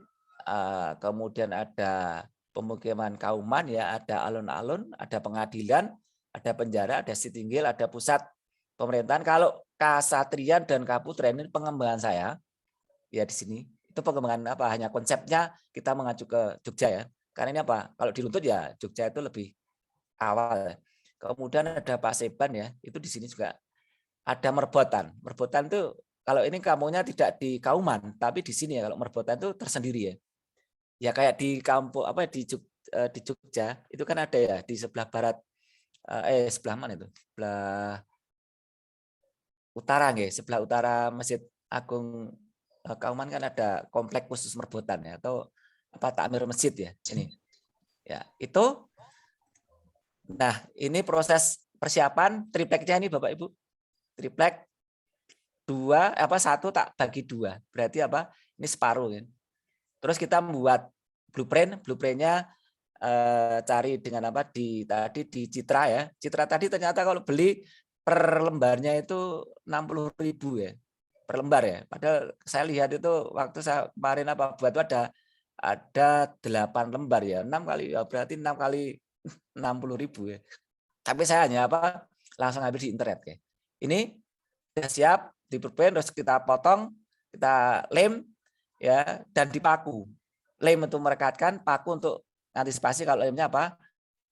kemudian ada pemukiman kauman, ya ada alun-alun, ada pengadilan, ada penjara, ada sitinggil, ada pusat pemerintahan. Kalau Kasatrian dan Kaputren ini pengembangan saya, ya di sini itu pengembangan apa? Hanya konsepnya kita mengacu ke Jogja ya. Karena ini apa? Kalau diruntut ya Jogja itu lebih awal. Kemudian ada Paseban ya, itu di sini juga ada Merbotan. Merbotan itu kalau ini kampungnya tidak di Kauman, tapi di sini ya kalau Merbotan itu tersendiri ya. Ya kayak di kampung apa di Jogja itu kan ada ya di sebelah barat sebelah mana itu? Sebelah utara nggih, sebelah utara Masjid Agung Kauman kan ada komplek khusus Merbotan ya atau apa takmir masjid ya ini. Ya, itu. Nah, ini proses persiapan tripleknya ini Bapak Ibu. Triplek 1 tak bagi 2. Berarti apa? Ini separuh kan. Terus kita membuat blueprint, blueprintnya cari dengan apa tadi di Citra ya. Citra tadi ternyata kalau beli per lembarnya itu 60.000 ya. Per lembar ya. Padahal saya lihat itu waktu saya kemarin apa buat ada 8 lembar ya. 6 kali ya berarti 6 kali 60.000 ya. Tapi saya hanya apa langsung ambil di internet ya. Ini sudah siap di blueprint, terus kita potong, kita lem ya dan dipaku. Lem untuk merekatkan, paku untuk antisipasi kalau lemnya apa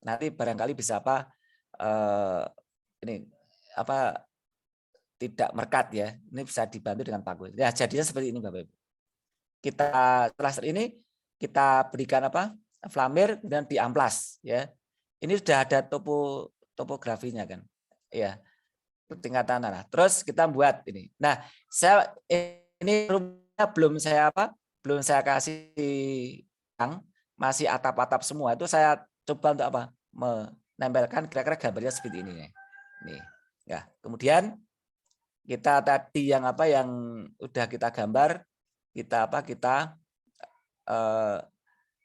nanti barangkali bisa apa ini apa tidak merekat ya. Ini bisa dibantu dengan paku. Ya jadinya seperti ini Bapak Ibu. Kita setelah ini kita berikan apa? Flamir dan diamplas ya. Ini sudah ada topografinya kan. Ya. Tingkatan tanah. Terus kita buat ini. Nah, saya ini rumahnya belum saya kasih yang masih atap-atap semua. Itu saya coba untuk apa? Menempelkan kira-kira gambarnya seperti ini nih. Nih. Ya, kemudian kita tadi yang udah kita gambar, kita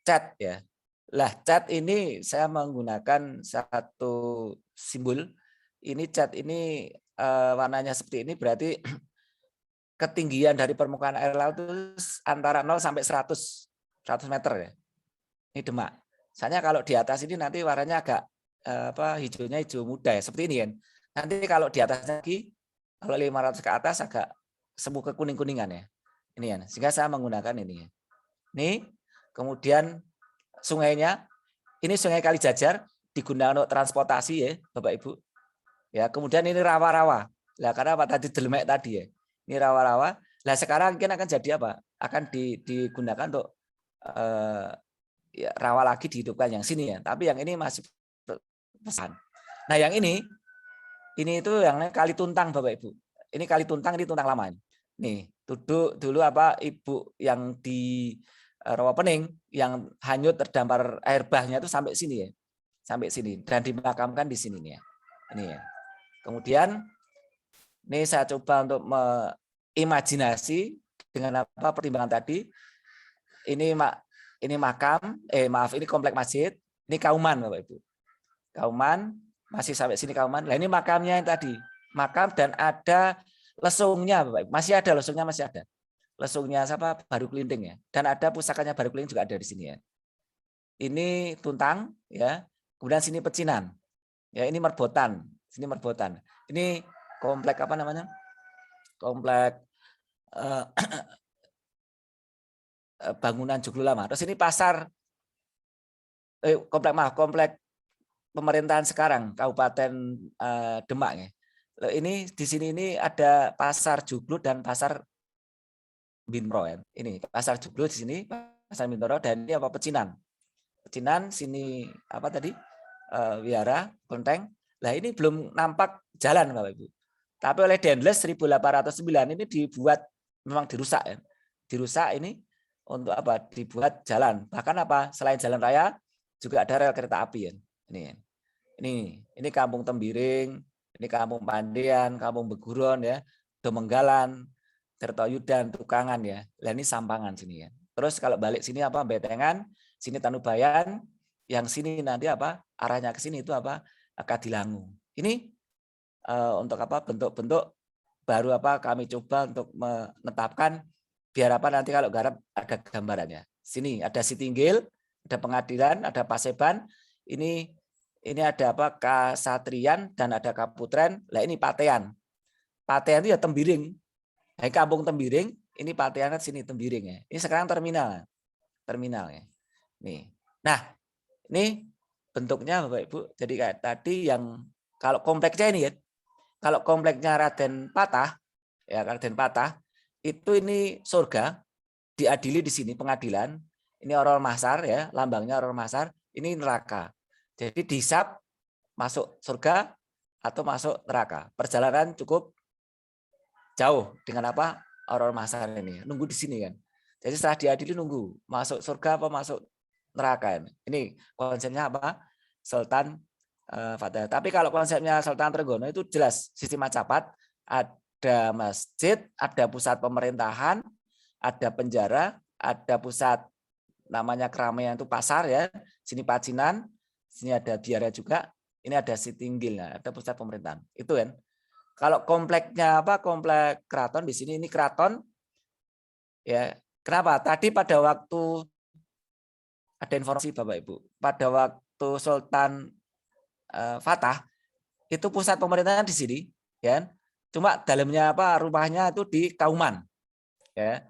cat ya. Lah, cat ini saya menggunakan satu simbol. Ini cat ini warnanya seperti ini berarti ketinggian dari permukaan air laut itu antara 0 sampai 100 meter ya. Ini Demak. Soalnya kalau di atas ini nanti warnanya agak hijaunya hijau muda ya, seperti ini kan. Nanti kalau di atas lagi kalau 500 ke atas agak semu ke kuning-kuningan ya. Ini ya. Sehingga saya menggunakan ini. Ini kemudian sungainya, ini Sungai Kalijajar digunakan untuk transportasi ya, Bapak Ibu. Ya, kemudian ini rawa-rawa. Lah karena apa tadi Delmek tadi ya. Ini rawa-rawa. Lah sekarang mungkin akan jadi apa? Akan digunakan untuk ya, rawa lagi dihidupkan yang sini ya. Tapi yang ini masih pesan. Nah, yang ini itu yang Kali Tuntang Bapak Ibu. Ini Kali Tuntang, ini Tuntang lama. Nih, dulu apa Ibu yang di Rawa Pening yang hanyut terdampar air bahnya itu sampai sini ya. Sampai sini dan dimakamkan di sini nih ya. Ini ya. Kemudian ini saya coba untuk imajinasi dengan apa pertimbangan tadi. Ini makam, ini komplek masjid, ini kauman Bapak Ibu. Kauman masih sampai sini kauman. Nah, ini makamnya yang tadi. Makam dan ada lesungnya Bapak Ibu. Masih ada lesungnya, masih ada. Lesungnya siapa? Baru Kelinting ya. Dan ada pusakanya Baru Kelinting juga ada di sini ya. Ini Tuntang ya. Kemudian sini Pecinan. Ya, ini Merbotan. Sini Merbotan. Ini komplek apa namanya? Komplek eh, bangunan Joglo Lama. Terus ini pasar komplek pemerintahan sekarang Kabupaten Demak ya. Ini di sini ini ada pasar Joglo dan pasar Bintoro ya. Ini pasar Joglo di sini, pasar Bintoro, dan ini apa Pecinan. Pecinan sini apa tadi? Wihara, Kelenteng. Lah ini belum nampak jalan Bapak Ibu. Tapi oleh Dendles 1809 ini dibuat memang dirusak ya. Dirusak ini untuk apa? Dibuat jalan. Bahkan apa? Selain jalan raya juga ada rel kereta api ya. Ini Kampung Tembiring, ini Kampung Pandean, Kampung Beguron ya, Domenggalan, Tirtoyudan, Tukangan ya. Lah ini Sampangan sini ya. Terus kalau balik sini apa? Betengan, sini Tanubayan, yang sini nanti apa? Arahnya ke sini itu apa? Kadilangu. Ini untuk apa? Bentuk-bentuk baru apa kami coba untuk menetapkan biar apa nanti kalau garap ada gambarannya. Sini ada Sitinggil, ada Pengadilan, ada Paseban. Ini ada apa? Kasatrian dan ada Kaputren. Lah ini Patean. Patean itu ya Tembiring. Nah, Kampung Tembiring, ini Patean sini Tembiring ya. Ini sekarang terminal. Terminal ya. Nih. Nah, ini bentuknya Bapak Ibu. Jadi kayak tadi yang kalau kompleknya ini ya. Kalau kompleknya Raden Patah, ya Raden Patah, itu ini surga, diadili di sini pengadilan. Ini Orol Masar ya, lambangnya Orol Masar. Ini neraka. Jadi dihisap masuk surga atau masuk neraka. Perjalanan cukup jauh dengan apa? Orol Masar ini. Nunggu di sini kan. Jadi setelah diadili nunggu masuk surga apa masuk neraka. Ini konsepnya apa? Sultan Fatah. Tapi kalau konsepnya Sultan Trenggono itu jelas sistem Majapahit, ada masjid, ada pusat pemerintahan, ada penjara, ada pusat namanya keramaian itu pasar ya. Sini Pacinan, sini ada biara juga, ini ada Sitinggil, ada pusat pemerintahan. Itu kan. Kalau kompleknya apa? Komplek keraton di sini ini keraton. Ya, kenapa? Tadi pada waktu ada informasi Bapak Ibu, pada waktu Sultan Fatah itu pusat pemerintahan di sini, ya. Cuma dalamnya apa? Rumahnya itu di Kauman, ya.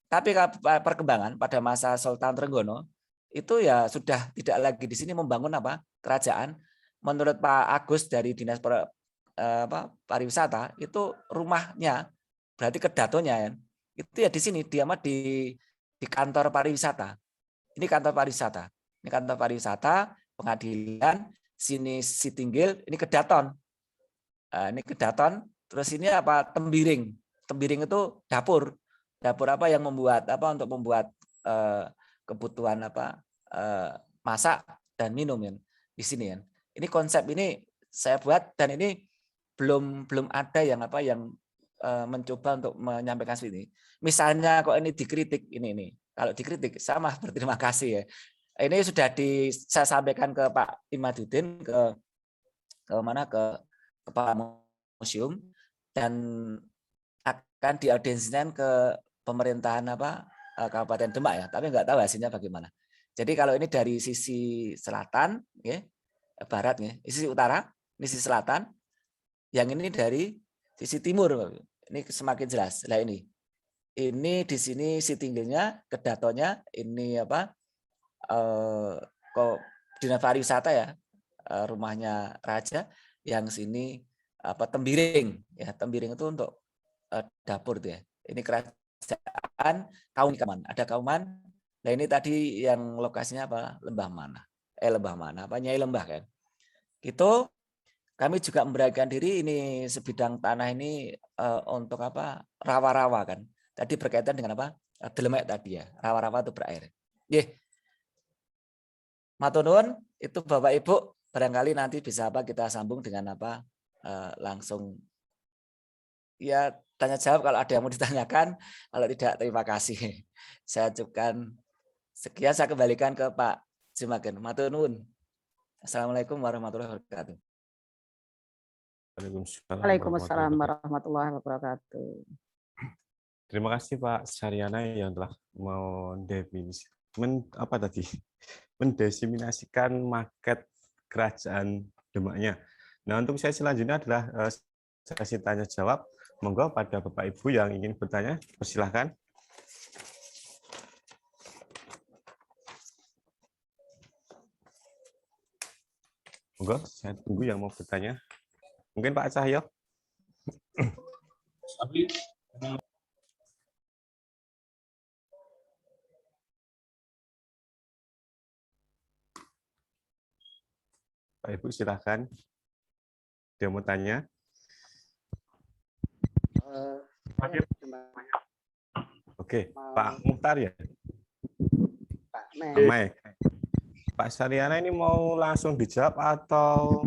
Tapi perkembangan pada masa Sultan Trenggono itu ya sudah tidak lagi di sini membangun apa? Kerajaan. Menurut Pak Agus dari Dinas Pariwisata itu rumahnya berarti kedatonya ya. Itu ya di sini dia mah di kantor pariwisata. Ini kantor pariwisata. Ini kantor pariwisata, pengadilan, sini Sitinggil, ini Kedaton. Ini Kedaton, terus ini apa? Tembiring. Tembiring itu dapur. Dapur apa yang membuat apa untuk membuat kebutuhan apa? Masak dan minum ya. Di sini ya. Ini konsep ini saya buat dan ini belum ada yang apa yang mencoba untuk menyampaikan seperti ini. Misalnya kok ini dikritik ini. Kalau dikritik sama berterima kasih ya. Ini sudah saya sampaikan ke Pak Imaduddin ke Kepala Museum dan akan diaudiensikan ke pemerintahan apa Kabupaten Demak ya, tapi nggak tahu hasilnya bagaimana. Jadi kalau ini dari sisi selatan, ya, barat, ya, sisi utara, ini sisi selatan, yang ini dari sisi timur, ini semakin jelas. Nah ini di sini Sitinggilnya, Kedatonya, ini apa? Dinas Pariwisata ya, rumahnya Raja, yang sini apa Tembiring ya, Tembiring itu untuk dapur tuh ya. Ini kerajaan Kauman, ada Kauman. Nah ini tadi yang lokasinya apa? Lembah Mana apa Nyai Lembah kan. Itu kami juga memberanikan diri ini sebidang tanah ini untuk apa? Rawa-rawa kan. Tadi berkaitan dengan apa? Delemek tadi ya, rawa-rawa itu berair. Matur nuwun, itu Bapak Ibu barangkali nanti bisa apa kita sambung dengan apa langsung ya tanya jawab kalau ada yang mau ditanyakan, kalau tidak terima kasih. Saya cukupkan sekian, saya kembalikan ke Pak Jimagen. Matur nuwun. Assalamualaikum warahmatullahi wabarakatuh. Waalaikumsalam warahmatullahi wabarakatuh. Terima kasih Pak Saryana yang telah mendesimasikan market kerajaan Demaknya. Nah, untuk saya selanjutnya adalah sesi tanya jawab. Monggo pada Bapak Ibu yang ingin bertanya, persilahkan. Monggo, saya tunggu yang mau bertanya. Mungkin Pak Cahyo. Pak Ibu silahkan. Dia mau tanya. Oke, Pak Muhtar ya? Pak Mike. Pak Saryana ini mau langsung dijawab atau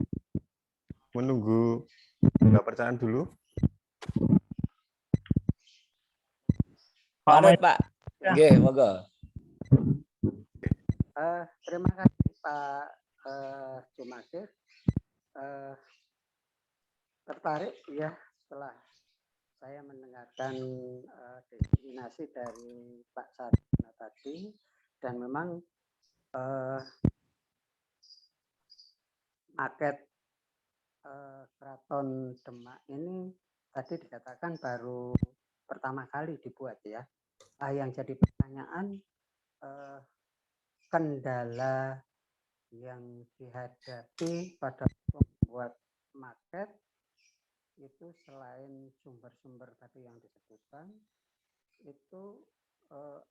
menunggu enggak percayaan dulu? Pak. Nggih, monggo. Terima kasih Pak Jumakir. Tertarik ya setelah saya mendengarkan definisi dari Pak Sarjana tadi, dan memang market Keraton Demak ini tadi dikatakan baru pertama kali dibuat ya. Yang jadi pertanyaan, kendala yang dihadapi pada membuat market itu selain sumber-sumber tadi yang disebutkan, itu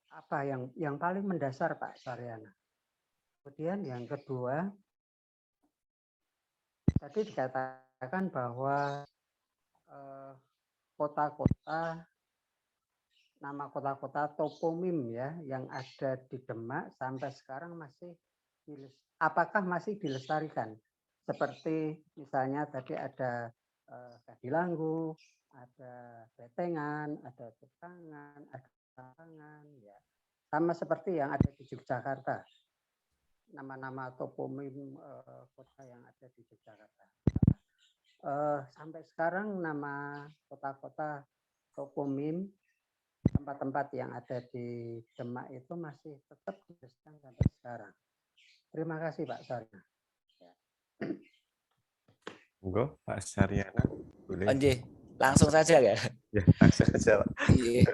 apa yang paling mendasar Pak Saryana? Kemudian yang kedua, tadi dikatakan bahwa kota-kota, nama kota-kota topomim ya yang ada di Demak sampai sekarang apakah masih dilestarikan? Seperti misalnya tadi ada Kadilangu, ada Betengan, ada Cekangan, ada Tangan, ya. Sama seperti yang ada di Yogyakarta. Nama-nama topomim kota yang ada di Yogyakarta. Sampai sekarang nama kota-kota topomim, tempat-tempat yang ada di Demak itu masih tetap dilestarikan sampai sekarang. Terima kasih Pak Saryana. Monggo, Pak Saryana. Boleh. Nggih, langsung saja ya. Ya, langsung saja, Pak. Iya.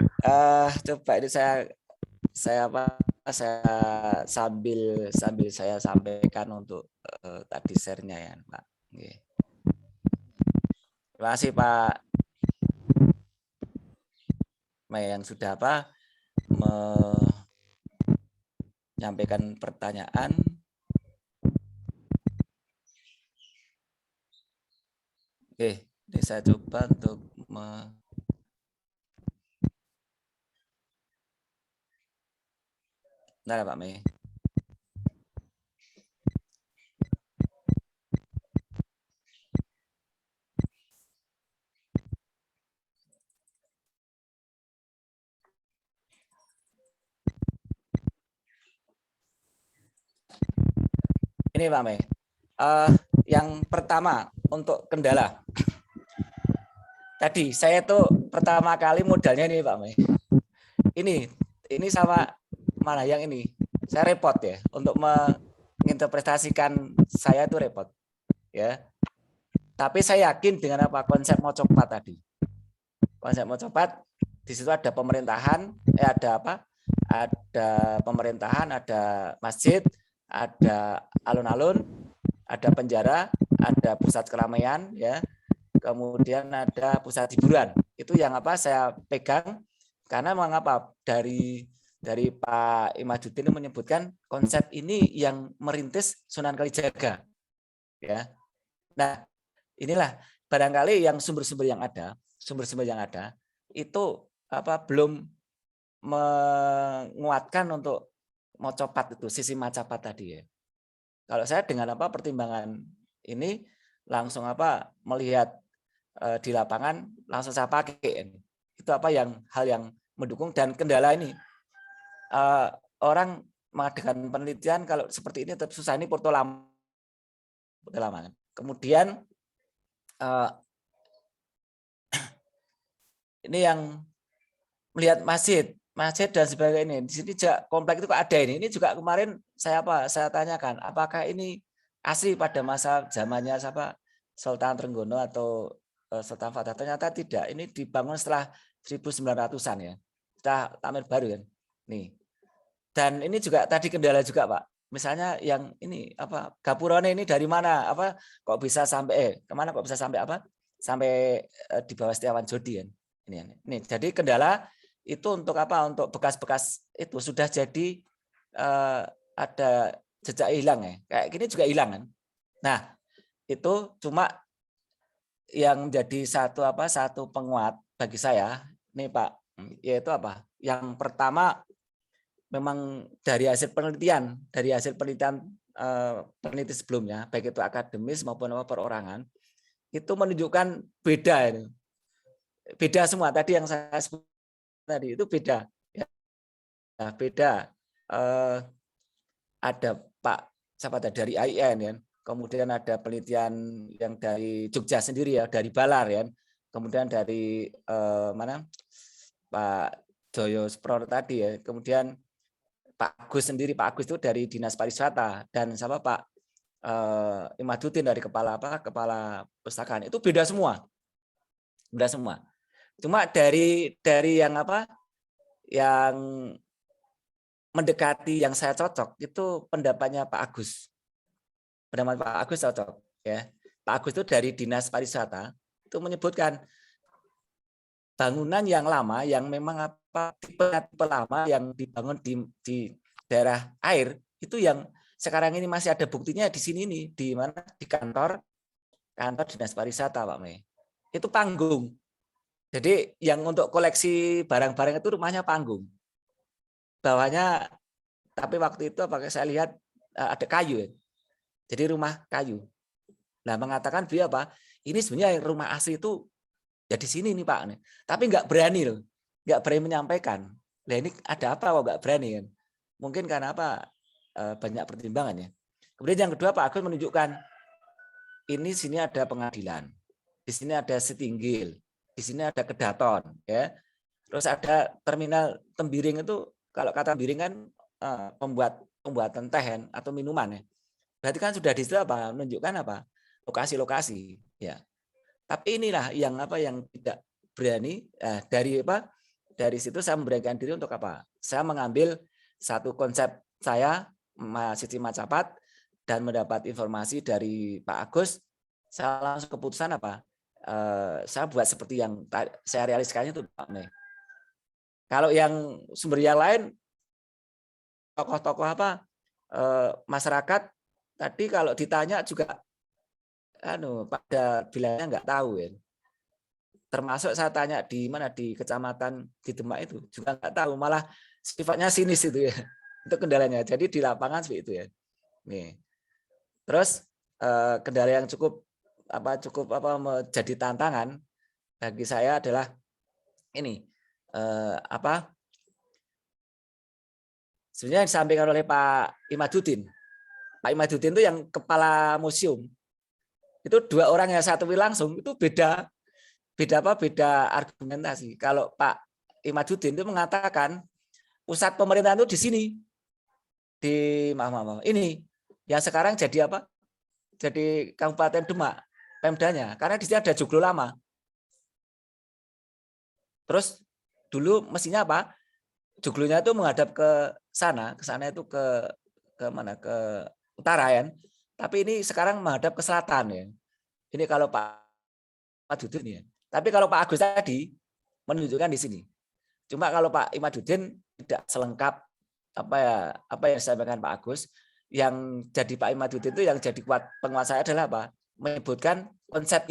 Coba ini saya sambil saya sampaikan untuk tadi share-nya ya, Pak. Nggih. Terima kasih Pak yang sudah menyampaikan pertanyaan. Oke, ini saya coba untuk Bentar ya Pak Mei. Ini Pak Mei. Yang pertama untuk kendala. Tadi saya tuh pertama kali modalnya nih Pak Mei. Ini sama mana yang ini? Saya repot ya untuk menginterpretasikan, saya tuh repot. Ya. Tapi saya yakin dengan konsep mocopat tadi. Konsep mocopat di situ ada pemerintahan, ada pemerintahan, ada masjid, ada alun-alun, ada penjara, ada pusat keramaian, ya, kemudian ada pusat hiburan. Itu yang saya pegang, karena mengapa dari Pak Imaduddin menyebutkan konsep ini yang merintis Sunan Kalijaga, ya. Nah, inilah barangkali yang sumber-sumber yang ada itu belum menguatkan untuk mocopat itu, sisi macapat tadi ya. Kalau saya dengan pertimbangan ini langsung melihat di lapangan, langsung saya pakai. Itu hal yang mendukung, dan kendala ini orang mengadakan penelitian kalau seperti ini tetap susah, ini porto lama. Kemudian ini yang melihat masjid dan sebagainya. Di sini juga komplek itu kok ada ini. Ini juga kemarin saya tanyakan, apakah ini asli pada masa zamannya Sultan Trenggono atau Sultan Fatah. Ternyata tidak. Ini dibangun setelah 1900-an ya. Setelah Tamir Baru kan. Nih. Dan ini juga tadi kendala juga, Pak. Misalnya yang ini apa gapurane ini dari mana? Apa kok bisa sampai kemana kok bisa sampai apa? Sampai di bawah Setiawan Jodi kan. Ini. Jadi kendala itu untuk apa? Untuk bekas-bekas itu sudah jadi ada jejak hilang ya. Kayak gini juga hilang kan. Nah, itu cuma yang jadi satu penguat bagi saya nih Pak, yaitu apa? Yang pertama memang dari hasil penelitian peneliti sebelumnya, baik itu akademis maupun perorangan, itu menunjukkan beda ini. Beda semua tadi yang saya sebut tadi itu beda. Ya, beda. Ada Pak siapa dari IAIN ya. Kemudian ada penelitian yang dari Jogja sendiri ya, dari Balar ya. Kemudian dari mana Pak Joyo Spro tadi ya. Kemudian Pak Agus sendiri, Pak Agus itu dari Dinas Pariwisata dan sama Pak Imaduddin dari kepala pustakaan. Itu beda semua. Beda semua. Cuma dari yang apa? Yang mendekati yang saya cocok itu pendapatnya Pak Agus. Pendapat Pak Agus cocok ya. Pak Agus itu dari Dinas Pariwisata itu menyebutkan bangunan yang lama yang memang apa tipe lama yang dibangun di daerah air itu yang sekarang ini masih ada buktinya di sini nih di mana di kantor Dinas Pariwisata Pak Mei. Itu panggung. Jadi yang untuk koleksi barang-barang itu rumahnya panggung. Bawahnya tapi waktu itu apakah saya lihat ada kayu ya. Jadi rumah kayu. Nah mengatakan beliau apa? Ini sebenarnya rumah asli itu ya di sini nih Pak. Tapi nggak berani loh, nggak berani menyampaikan. Nah ini ada apa kok nggak berani kan? Mungkin karena apa? Banyak pertimbangan ya. Kemudian yang kedua Pak Agus menunjukkan ini sini ada pengadilan, di sini ada setinggil, di sini ada kedaton, ya. Terus ada terminal Tembiring itu kalau kata Tembiring kan pembuatan teh atau minuman ya. Berarti kan sudah di situ apa? Menunjukkan apa? Lokasi-lokasi, ya. Tapi inilah yang apa yang tidak berani dari apa? Dari situ saya memberanikan diri untuk apa? Saya mengambil satu konsep saya Siti Macapat dan mendapat informasi dari Pak Agus. Saya langsung keputusan apa? Saya buat seperti yang saya realisasikan itu Pak Mei. Kalau yang sumber yang lain tokoh-tokoh apa masyarakat tadi kalau ditanya juga pada bilangnya nggak tahu ya. Termasuk saya tanya di mana di kecamatan di Demak itu juga nggak tahu, malah sifatnya sinis itu ya. Itu kendalanya. Jadi di lapangan seperti itu ya. Nih. Terus kendala yang cukup menjadi tantangan bagi saya adalah ini sebenarnya yang disampaikan oleh Pak Imaduddin. Pak Imaduddin itu yang kepala museum. Itu dua orang yang satu langsung itu beda argumentasi. Kalau Pak Imaduddin itu mengatakan pusat pemerintahan itu di sini. Ini yang sekarang jadi apa? Jadi Kabupaten Demak, Pemdanya, karena di sini ada joglo lama. Terus dulu mestinya apa? Joglonya itu menghadap ke sana itu ke mana? Ke utara ya. Tapi ini sekarang menghadap ke selatan ya. Ini kalau Pak Imaduddin ya. Tapi kalau Pak Agus tadi menunjukkan di sini. Cuma kalau Pak Imaduddin tidak selengkap apa yang disampaikan Pak Agus. Yang jadi Pak Imaduddin itu yang jadi penguat saya adalah apa? Menyebutkan konsep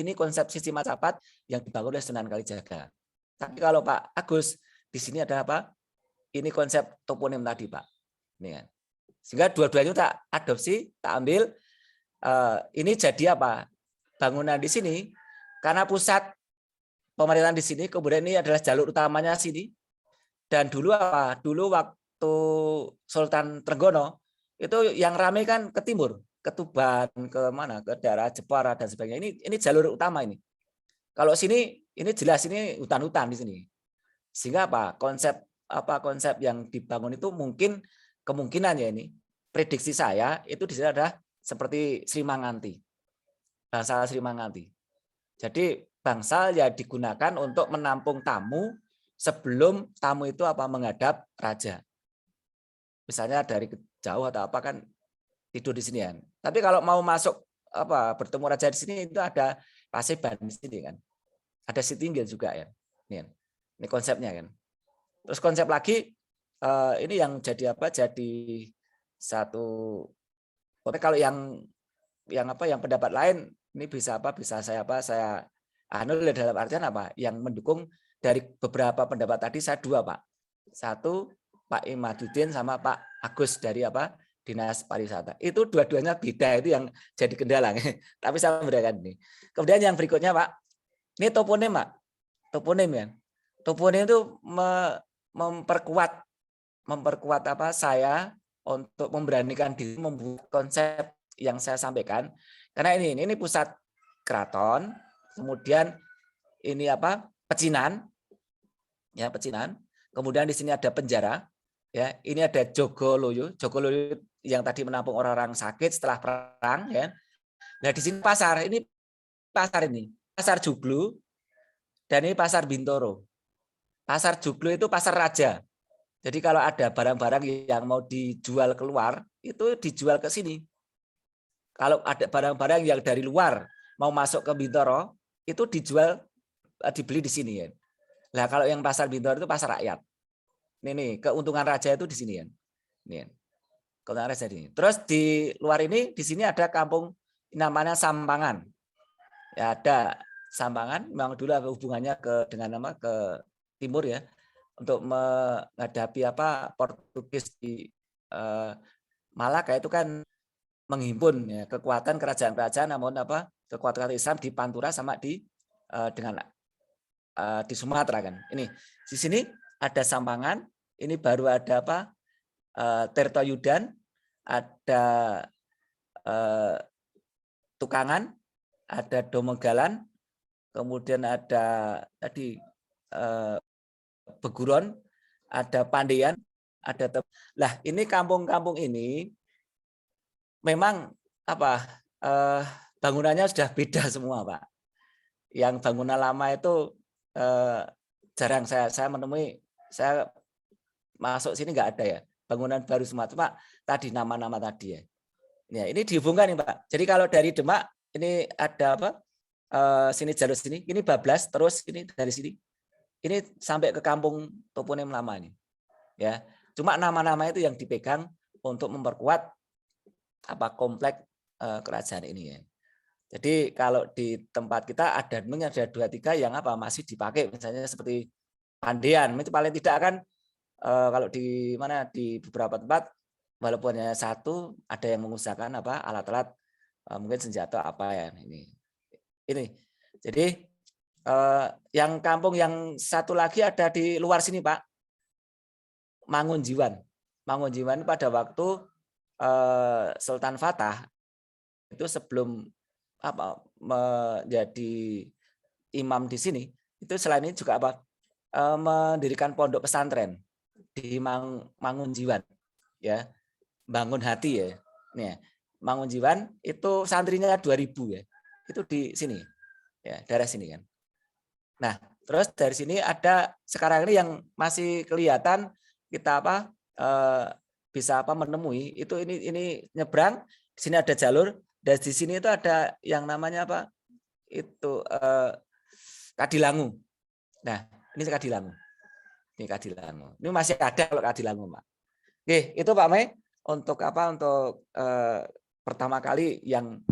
Siti Macapat yang dibangun oleh Sunan Kalijaga. Tapi kalau Pak Agus di sini ada apa? Ini konsep toponim tadi Pak. Ini kan. Sehingga dua-duanya tak adopsi, tak ambil. Ini jadi apa? Bangunan di sini karena pusat pemerintahan di sini, kemudian ini adalah jalur utamanya sini. Dan dulu apa? Dulu waktu Sultan Trenggono itu yang ramai kan ke timur, ke Tuban, ke mana? Ke daerah Jepara dan sebagainya. Ini jalur utama ini. Kalau sini ini jelas ini hutan-hutan di sini. Sehingga apa? Konsep yang dibangun itu kemungkinan ya ini. Prediksi saya itu di sini adalah seperti Sri Manganti. Bahasa Sri Manganti. Jadi bangsal ya digunakan untuk menampung tamu sebelum tamu itu menghadap raja. Misalnya dari jauh atau apa kan tidur di sini kan. Tapi kalau mau masuk bertemu raja di sini itu ada paseban di sini kan. Ada sitinggil juga ya. Ini konsepnya kan. Terus konsep lagi ini yang jadi jadi satu. Kalau yang pendapat lain ini bisa saya dalam artian yang mendukung dari beberapa pendapat tadi saya dua Pak. Satu Pak Imaduddin sama Pak Agus dari Dinas Pariwisata. Itu dua-duanya beda, itu yang jadi kendala. Tapi saya memberikan ini. Kemudian yang berikutnya Pak, ini toponim Pak. Toponim ya. Toponim itu memperkuat saya untuk memberanikan diri membuat konsep yang saya sampaikan. Karena ini pusat keraton, kemudian ini pecinan. Ya, pecinan. Kemudian di sini ada penjara. Ya, ini ada Jogoloyo. Jogoloyo yang tadi menampung orang-orang sakit setelah perang ya. Nah, di sini pasar. Ini pasar Joglo dan ini pasar Bintoro. Pasar Joglo itu pasar raja. Jadi kalau ada barang-barang yang mau dijual keluar, itu dijual ke sini. Kalau ada barang-barang yang dari luar mau masuk ke Bintoro, itu dibeli di sini ya. Nah, kalau yang pasar Bintoro itu pasar rakyat. Ini keuntungan raja itu di sini ya. Ini. Keuntungan raja di sini. Terus di luar ini di sini ada kampung namanya Sampangan. Ya, ada Sampangan, memang dulu hubungannya dengan ke timur ya. Untuk menghadapi Portugis di Malaka itu kan menghimpun ya, kekuatan kerajaan-kerajaan, namun kekuatan Islam di Pantura sama di Sumatera kan. Ini di sini ada Sampangan, ini baru ada Tirtoyudan, ada Tukangan, ada Domogalan, kemudian ada tadi Beguron, ada Pandean, ada lah ini kampung-kampung ini memang bangunannya sudah beda semua Pak. Yang bangunan lama itu jarang saya menemui, saya masuk sini nggak ada ya. Bangunan baru semua Pak, tadi nama-nama tadi ya. Ya, ini dihubungkan nih Pak. Jadi kalau dari Demak ini ada sini jalur sini, ini bablas terus ini dari sini. Ini sampai ke kampung toponim lama ini. Ya. Cuma nama-nama itu yang dipegang untuk memperkuat kompleks kerajaan ini ya. Jadi kalau di tempat kita ada 2-3 yang masih dipakai, misalnya seperti Pandean, itu paling tidak kan kalau di beberapa tempat walaupun hanya satu ada yang mengusahakan alat-alat mungkin senjata ya ini. Jadi yang kampung yang satu lagi ada di luar sini Pak, Mangunjiwan. Mangunjiwan pada waktu Sultan Fatah itu sebelum menjadi imam di sini, itu selain ini juga mendirikan pondok pesantren di Mangunjiwan ya, bangun hati ya. Nih, Mangunjiwan itu santrinya 2000 ya. Itu di sini. Ya, daerah sini kan. Nah, terus dari sini ada sekarang ini yang masih kelihatan kita bisa menemui itu ini nyebrang, di sini ada jalur, dan di sini itu ada yang namanya itu Kadilangu. Nah, ini Kadilangu. Ini Kadilangu. Ini masih ada kalau Kadilangu, Pak. Oke, itu Pak Mei untuk untuk pertama kali yang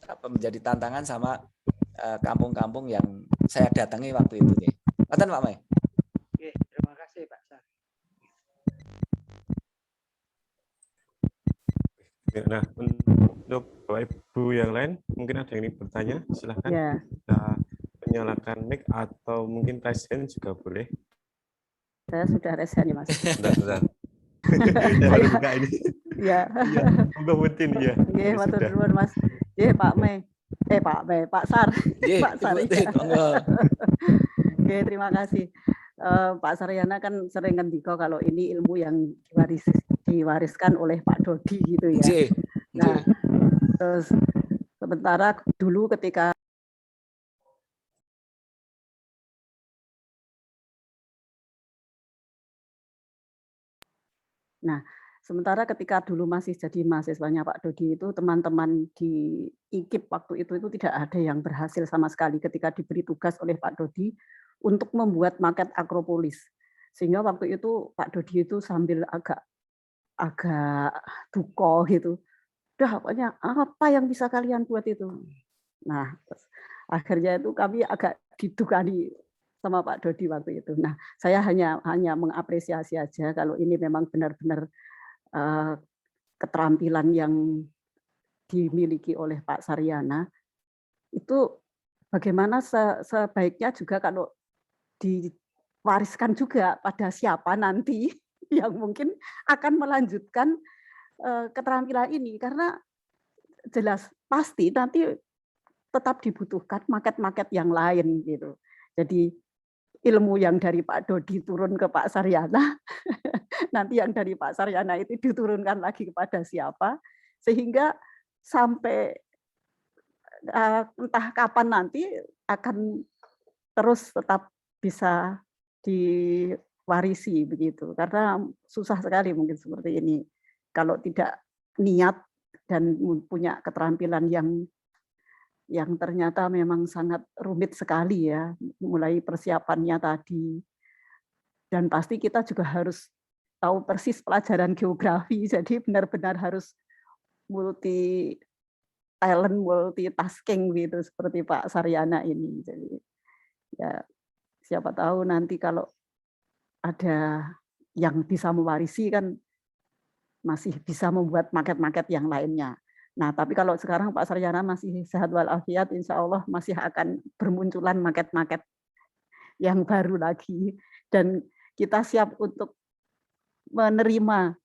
menjadi tantangan sama kampung-kampung yang saya datangi waktu itu nih. Ngoten Pak Mei. Oke, terima kasih Pak Sar. Nah, untuk Bapak Ibu yang lain, mungkin ada yang ingin bertanya, silahkan. Ya. Kita menyalakan mic atau mungkin raise hand juga boleh. Saya sudah raise hand ya Mas. Bentar. Saya baru buka ini. Ya. Iya, monggo Mutin ya. Oke, matur nuwun Mas. Pak Mei. Pak Sar. Pak Sar. Oke, terima kasih. Pak Saryana kan sering ngendika kalau ini ilmu yang diwariskan oleh Pak Dodi gitu ya. Nah, terus sementara dulu ketika Nah, sementara ketika dulu masih jadi mahasiswanya Pak Dodi itu teman-teman di IKIP waktu itu tidak ada yang berhasil sama sekali ketika diberi tugas oleh Pak Dodi untuk membuat maket Akropolis. Sehingga waktu itu Pak Dodi itu sambil agak duka gitu. Udah pokoknya apa yang bisa kalian buat itu. Nah, akhirnya itu kami agak didukani sama Pak Dodi waktu itu. Nah, saya hanya mengapresiasi aja kalau ini memang benar-benar keterampilan yang dimiliki oleh Pak Saryana. Itu bagaimana sebaiknya juga kalau diwariskan juga pada siapa nanti yang mungkin akan melanjutkan keterampilan ini, karena jelas pasti nanti tetap dibutuhkan market-market yang lain gitu. Jadi ilmu yang dari Pak Dodi turun ke Pak Saryana, nanti yang dari Pak Saryana itu diturunkan lagi kepada siapa, sehingga sampai entah kapan nanti akan terus tetap bisa diwarisi begitu. Karena susah sekali mungkin seperti ini kalau tidak niat dan punya keterampilan yang ternyata memang sangat rumit sekali ya, mulai persiapannya tadi. Dan pasti kita juga harus tahu persis pelajaran geografi, jadi benar-benar harus multi talent, multitasking gitu seperti Pak Saryana ini. Jadi ya siapa tahu nanti kalau ada yang bisa mewarisi kan masih bisa membuat market-market yang lainnya. Nah, tapi kalau sekarang Pak Saryana masih sehat walafiat, insya Allah masih akan bermunculan market-market yang baru lagi. Dan kita siap untuk menerima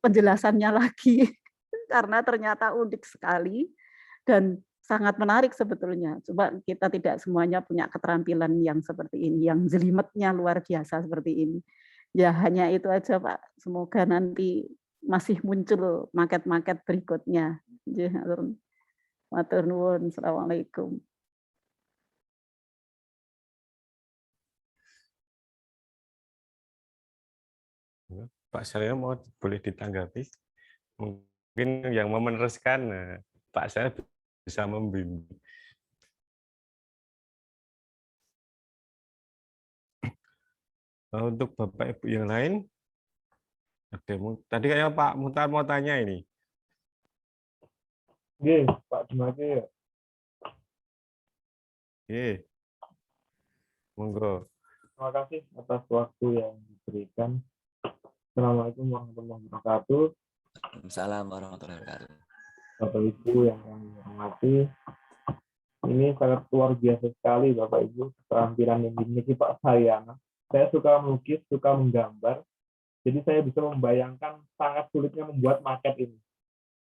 penjelasannya lagi, karena ternyata unik sekali dan sangat menarik sebetulnya. Coba kita tidak semuanya punya keterampilan yang seperti ini, yang jelimetnya luar biasa seperti ini. Ya hanya itu aja Pak. Semoga nanti masih muncul market-market berikutnya. Matur nuwun. Assalamualaikum. Pak Saryo boleh ditanggapi? Mungkin yang mau meneruskan, Pak saya bisa membimbing. Untuk Bapak Ibu yang lain, tadi kayaknya Pak Muhtar mau tanya ini. Oke, Pak Jumake. Oke, monggo. Terima kasih atas waktu yang diberikan. Assalamualaikum warahmatullahi wabarakatuh. Waalaikumsalam warahmatullahi wabarakatuh. Bapak Ibu yang kami hormati, ini sangat luar biasa sekali Bapak Ibu keterampilan yang dimiliki Pak Saryana. Saya suka melukis, suka menggambar, jadi saya bisa membayangkan sangat sulitnya membuat maket ini.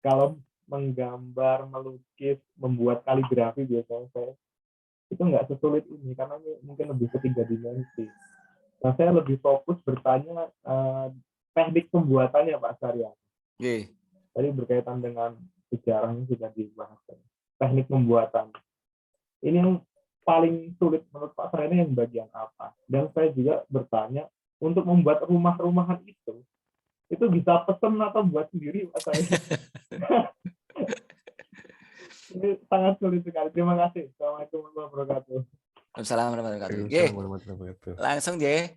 Kalau menggambar, melukis, membuat kaligrafi biasanya saya itu nggak sesulit ini karena ini mungkin lebih ke 3 dimensi. Nah, saya lebih fokus bertanya teknik pembuatannya Pak Saryana. Tadi berkaitan dengan sejarahnya sudah dibahas. Teknik pembuatan. Ini yang paling sulit menurut Pak Saryana yang bagian apa? Dan saya juga bertanya, untuk membuat rumah-rumahan itu bisa pesen atau buat sendiri Pak Saryana? Ini sangat sulit sekali. Terima kasih. Assalamualaikum warahmatullahi wabarakatuh. Assalamualaikum warahmatullahi wabarakatuh. Langsung ya.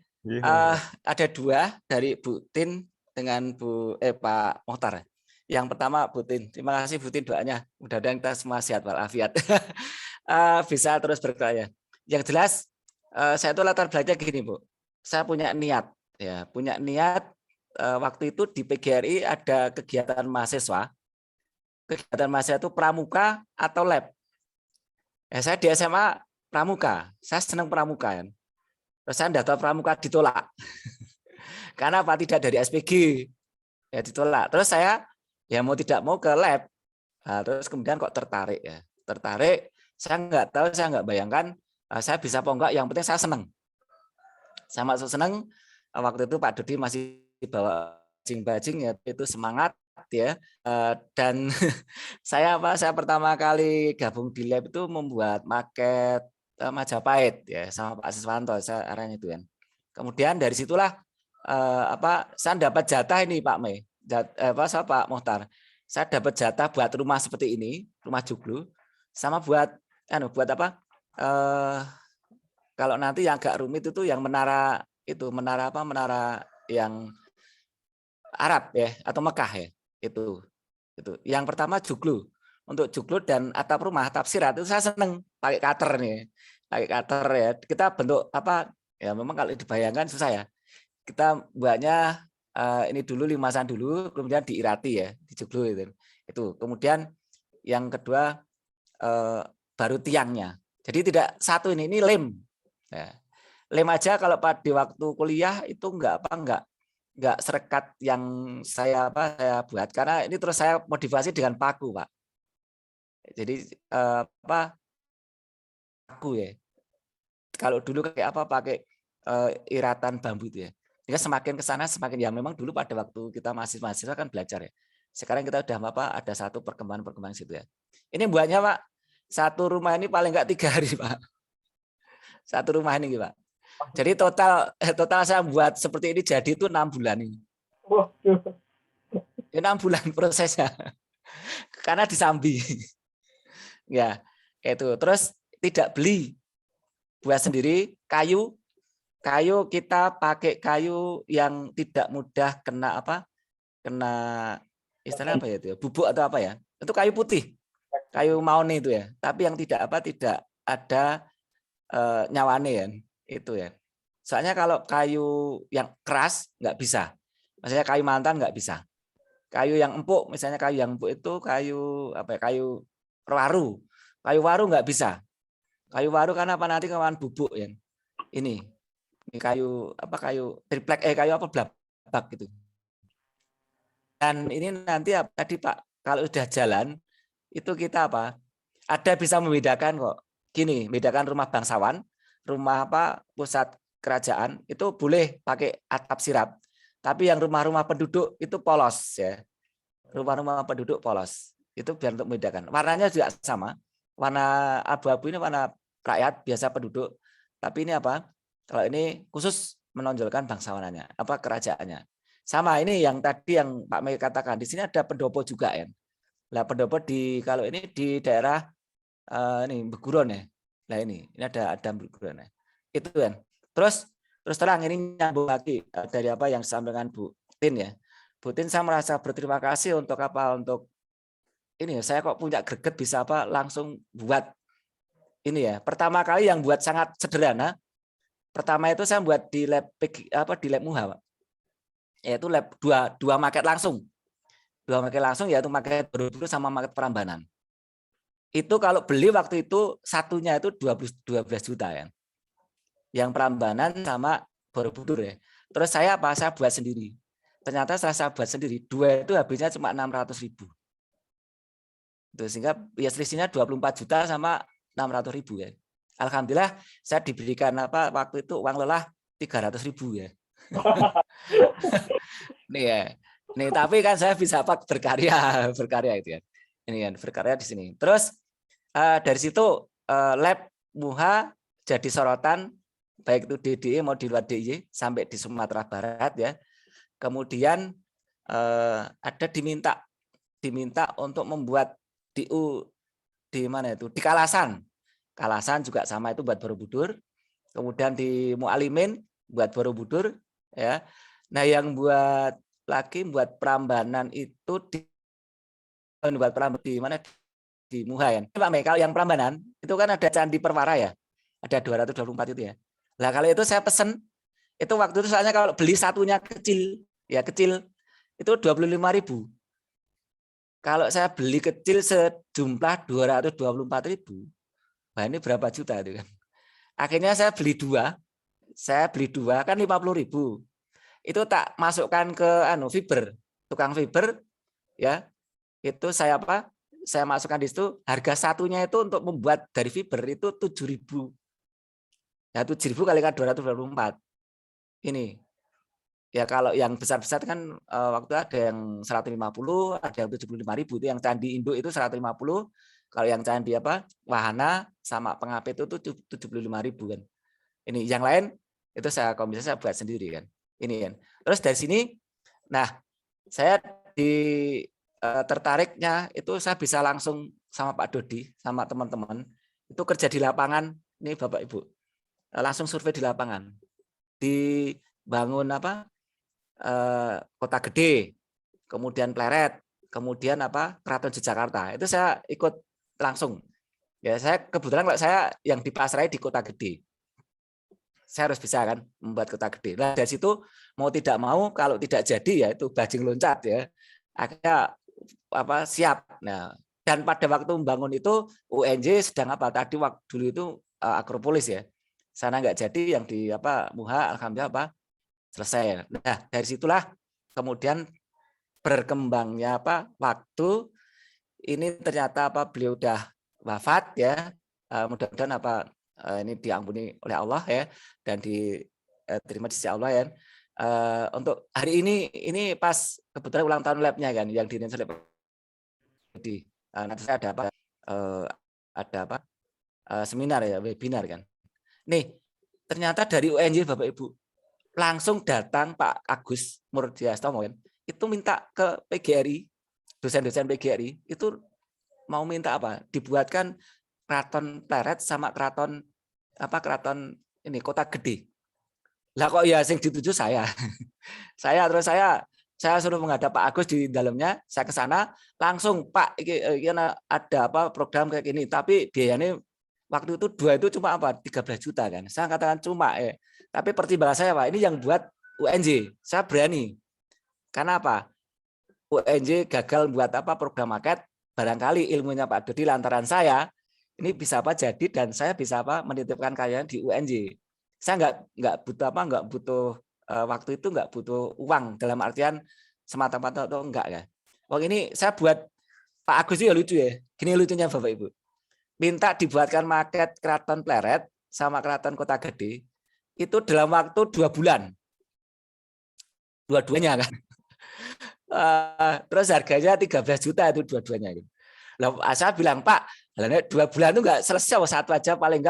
Ada 2 dari Bu Tin dengan Pak Mohtar. Yang pertama Bu Tin. Terima kasih Bu Tin doanya. Mudah-mudahan kita semua sehat walafiat. Bisa terus berkarya. Yang jelas saya itu latar belakangnya gini Bu. Saya punya niat ya, waktu itu di PGRI ada kegiatan mahasiswa. Kegiatan mahasiswa itu pramuka atau lab. Saya di SMA pramuka, saya senang pramuka kan. Terus saya daftar pramuka ditolak. Karena apa? Tidak dari SPG. Ya ditolak. Terus saya ya mau tidak mau ke lab. Nah, terus kemudian kok tertarik ya. Tertarik, saya nggak tahu, saya nggak bayangkan saya bisa apa enggak, yang penting saya senang. Saya masuk senang, waktu itu Pak Dodi masih bawa bajing-bajing ya, itu semangat ya. Dan saya pertama kali gabung di lab itu membuat maket Majapahit ya sama Pak Siswanto, saya arahnya itu kan. Kemudian dari situlah saya dapat jatah ini Pak Mei, Pak Mohtar. Saya dapat jatah buat rumah seperti ini, rumah joglo, sama buat buat apa? Kalau nanti yang agak rumit itu yang menara itu, menara apa? Menara yang Arab ya atau Mekah ya. Itu. Yang pertama joglo. Untuk joglo dan atap rumah, tafsirat itu saya seneng pakai cutter nih. Pakai cutter ya. Kita bentuk apa? Ya memang kalau dibayangkan susah ya. Kita buatnya ini dulu limasan dulu, kemudian diirati ya, dijoglo itu. Kemudian yang kedua baru tiangnya. Jadi tidak satu ini lem. Ya. Lem aja kalau pada waktu kuliah itu enggak serekat yang saya buat, karena ini terus saya motivasi dengan paku, Pak. Jadi paku ya. Kalau dulu kayak pakai iratan bambu itu ya. Jadi semakin ke sana semakin ya, memang dulu pada waktu kita masih mahasiswa kan belajar ya. Sekarang kita udah ada satu perkembangan situ ya. Ini buatnya Pak, satu rumah ini paling enggak 3 hari Pak. Satu rumah ini Pak. Jadi total saya buat seperti ini jadi itu 6 bulan ini. 6 bulan prosesnya. Karena disambi. Ya, itu. Terus tidak beli. Buat sendiri kayu kita pakai kayu yang tidak mudah kena kena istilah apa ya itu? Bubuk atau apa ya? Itu kayu putih. Kayu mahoni itu ya. Tapi yang tidak ada nyawane ya. Itu ya. Soalnya kalau kayu yang keras nggak bisa. Maksudnya kayu mantan nggak bisa. Kayu yang empuk, misalnya kayu yang empuk itu kayu kayu waru. Kayu waru nggak bisa. Kayu waru karena nanti kawan bubuk ya. Ini kayu kayu triplek kayu blabak gitu. Dan ini nanti tadi Pak, kalau udah jalan itu kita ada bisa membedakan kok. Gini, bedakan rumah bangsawan, rumah pusat kerajaan itu boleh pakai atap sirap. Tapi yang rumah-rumah penduduk itu polos ya. Rumah-rumah penduduk polos. Itu biar untuk membedakan. Warnanya juga sama. Warna abu-abu ini warna rakyat, biasa penduduk. Tapi ini kalau ini khusus menonjolkan bangsawanannya, kerajaannya. Sama ini yang tadi yang Pak Mei katakan, di sini ada pendopo juga ya. Nah, pendopo kalau ini di daerah ini Beguron ya. Nah ini ada Beguron ya. Itu kan. Terus terang ini nyambung lagi dari yang disampaikan Bu Tin ya. Bu Tin, saya merasa berterima kasih untuk untuk ini ya. Saya kok punya greget bisa langsung buat ini ya. Pertama kali yang buat sangat sederhana. Pertama itu saya buat di lab di lab Muha, Pak. Yaitu lab dua market langsung. Dua market langsung, yaitu market Borobudur sama market Prambanan. Itu kalau beli waktu itu satunya itu 12 juta ya. Yang Prambanan sama Borobudur ya. Terus saya buat sendiri. Ternyata setelah saya buat sendiri, 2 itu habisnya cuma 600.000. Sehingga ya selisihnya 24 juta sama 600.000 ya. Alhamdulillah saya diberikan waktu itu uang lelah 300.000 ya. Nih ya. Nih tapi kan saya bisa berkarya itu ya. Ini kan berkarya di sini. Terus dari situ lab Muha jadi sorotan baik itu di DIY mau di luar DIY sampai di Sumatera Barat ya. Kemudian ada diminta untuk membuat di mana itu? Di Kalasan. Kalasan juga sama itu buat Borobudur. Kemudian di Mualimin buat Borobudur ya. Nah, yang buat Prambanan itu buat Prambanan di mana? Di Muha ya. Pak Mei, kalau yang Prambanan itu kan ada Candi Perwara ya. Ada 224 itu ya. Nah, kalau itu saya pesen itu waktu itu soalnya kalau beli satunya kecil itu 25.000. Kalau saya beli kecil sejumlah 224.000. Nah, ini berapa juta itu kan. Akhirnya saya beli dua kan 50.000. Itu tak masukkan ke fiber, tukang fiber ya. Itu saya saya masukkan di situ, harga satunya itu untuk membuat dari fiber itu 7.000. Ya 7.000 kali 224. Ini. Ya kalau yang besar-besar kan waktu ada yang 150, ada yang 75.000, itu yang candi induk itu 150. Kalau yang candi wahana sama pengapit itu 75.000 kan. Ini yang lain itu kalau bisa saya buat sendiri kan. Ini kan. Terus dari sini, nah saya tertariknya itu saya bisa langsung sama Pak Dodi, sama teman-teman itu kerja di lapangan. Ini Bapak Ibu, langsung survei di lapangan, dibangun apa Kota Gede, kemudian Pleret, kemudian apa Keraton Yogyakarta. Itu saya ikut langsung. Ya saya kebetulan kalau saya yang dipasrai di Kota Gede, saya harus bisa kan membuat Kota Gede. Nah dari situ mau tidak mau kalau tidak jadi ya itu bajing loncat ya. Akhirnya apa siap. Nah dan pada waktu membangun itu UNJ sedang apa tadi waktu dulu itu Akropolis ya. Sana nggak jadi, yang di apa Muha alhamdulillah apa selesai. Nah dari situlah kemudian berkembangnya apa waktu ini ternyata apa beliau udah wafat ya. Mudah-mudahan apa ini diampuni oleh Allah ya dan diterima di sisi Allah ya. Untuk hari ini pas kebetulan ulang tahun labnya kan yang di Indonesia Lab. Jadi nanti saya ada apa seminar ya, webinar kan. Nih ternyata dari UNJ Bapak Ibu langsung datang Pak Agus Murdiastomo kan itu minta ke PGRI, dosen-dosen PGRI itu mau minta apa dibuatkan keraton Pleret sama keraton ini Kota Gede. Lah kok ya sing dituju saya. Saya suruh menghadap Pak Agus di dalamnya, saya ke sana langsung Pak ini ada apa program kayak gini, tapi biayanya waktu itu itu cuma apa 13 juta kan. Saya katakan cuma tapi pertimbangan saya Pak, ini yang buat UNJ, saya berani. Karena apa? UNJ gagal buat apa program market, barangkali ilmunya Pak Dodi lantaran saya ini bisa apa jadi dan saya bisa apa menitipkan kalian di UNJ. Saya nggak butuh waktu itu nggak butuh uang dalam artian semata-mata atau enggak ya. Wong ini saya buat Pak Agus itu ya lucu ya. Gini lucunya Bapak Ibu. Minta dibuatkan market Keraton Pleret sama Keraton Kota Gede itu dalam waktu 2 bulan. Dua-duanya kan. Terus harganya 13 juta itu dua-duanya. Lah saya bilang Pak, 2 bulan itu enggak selesai, satu aja paling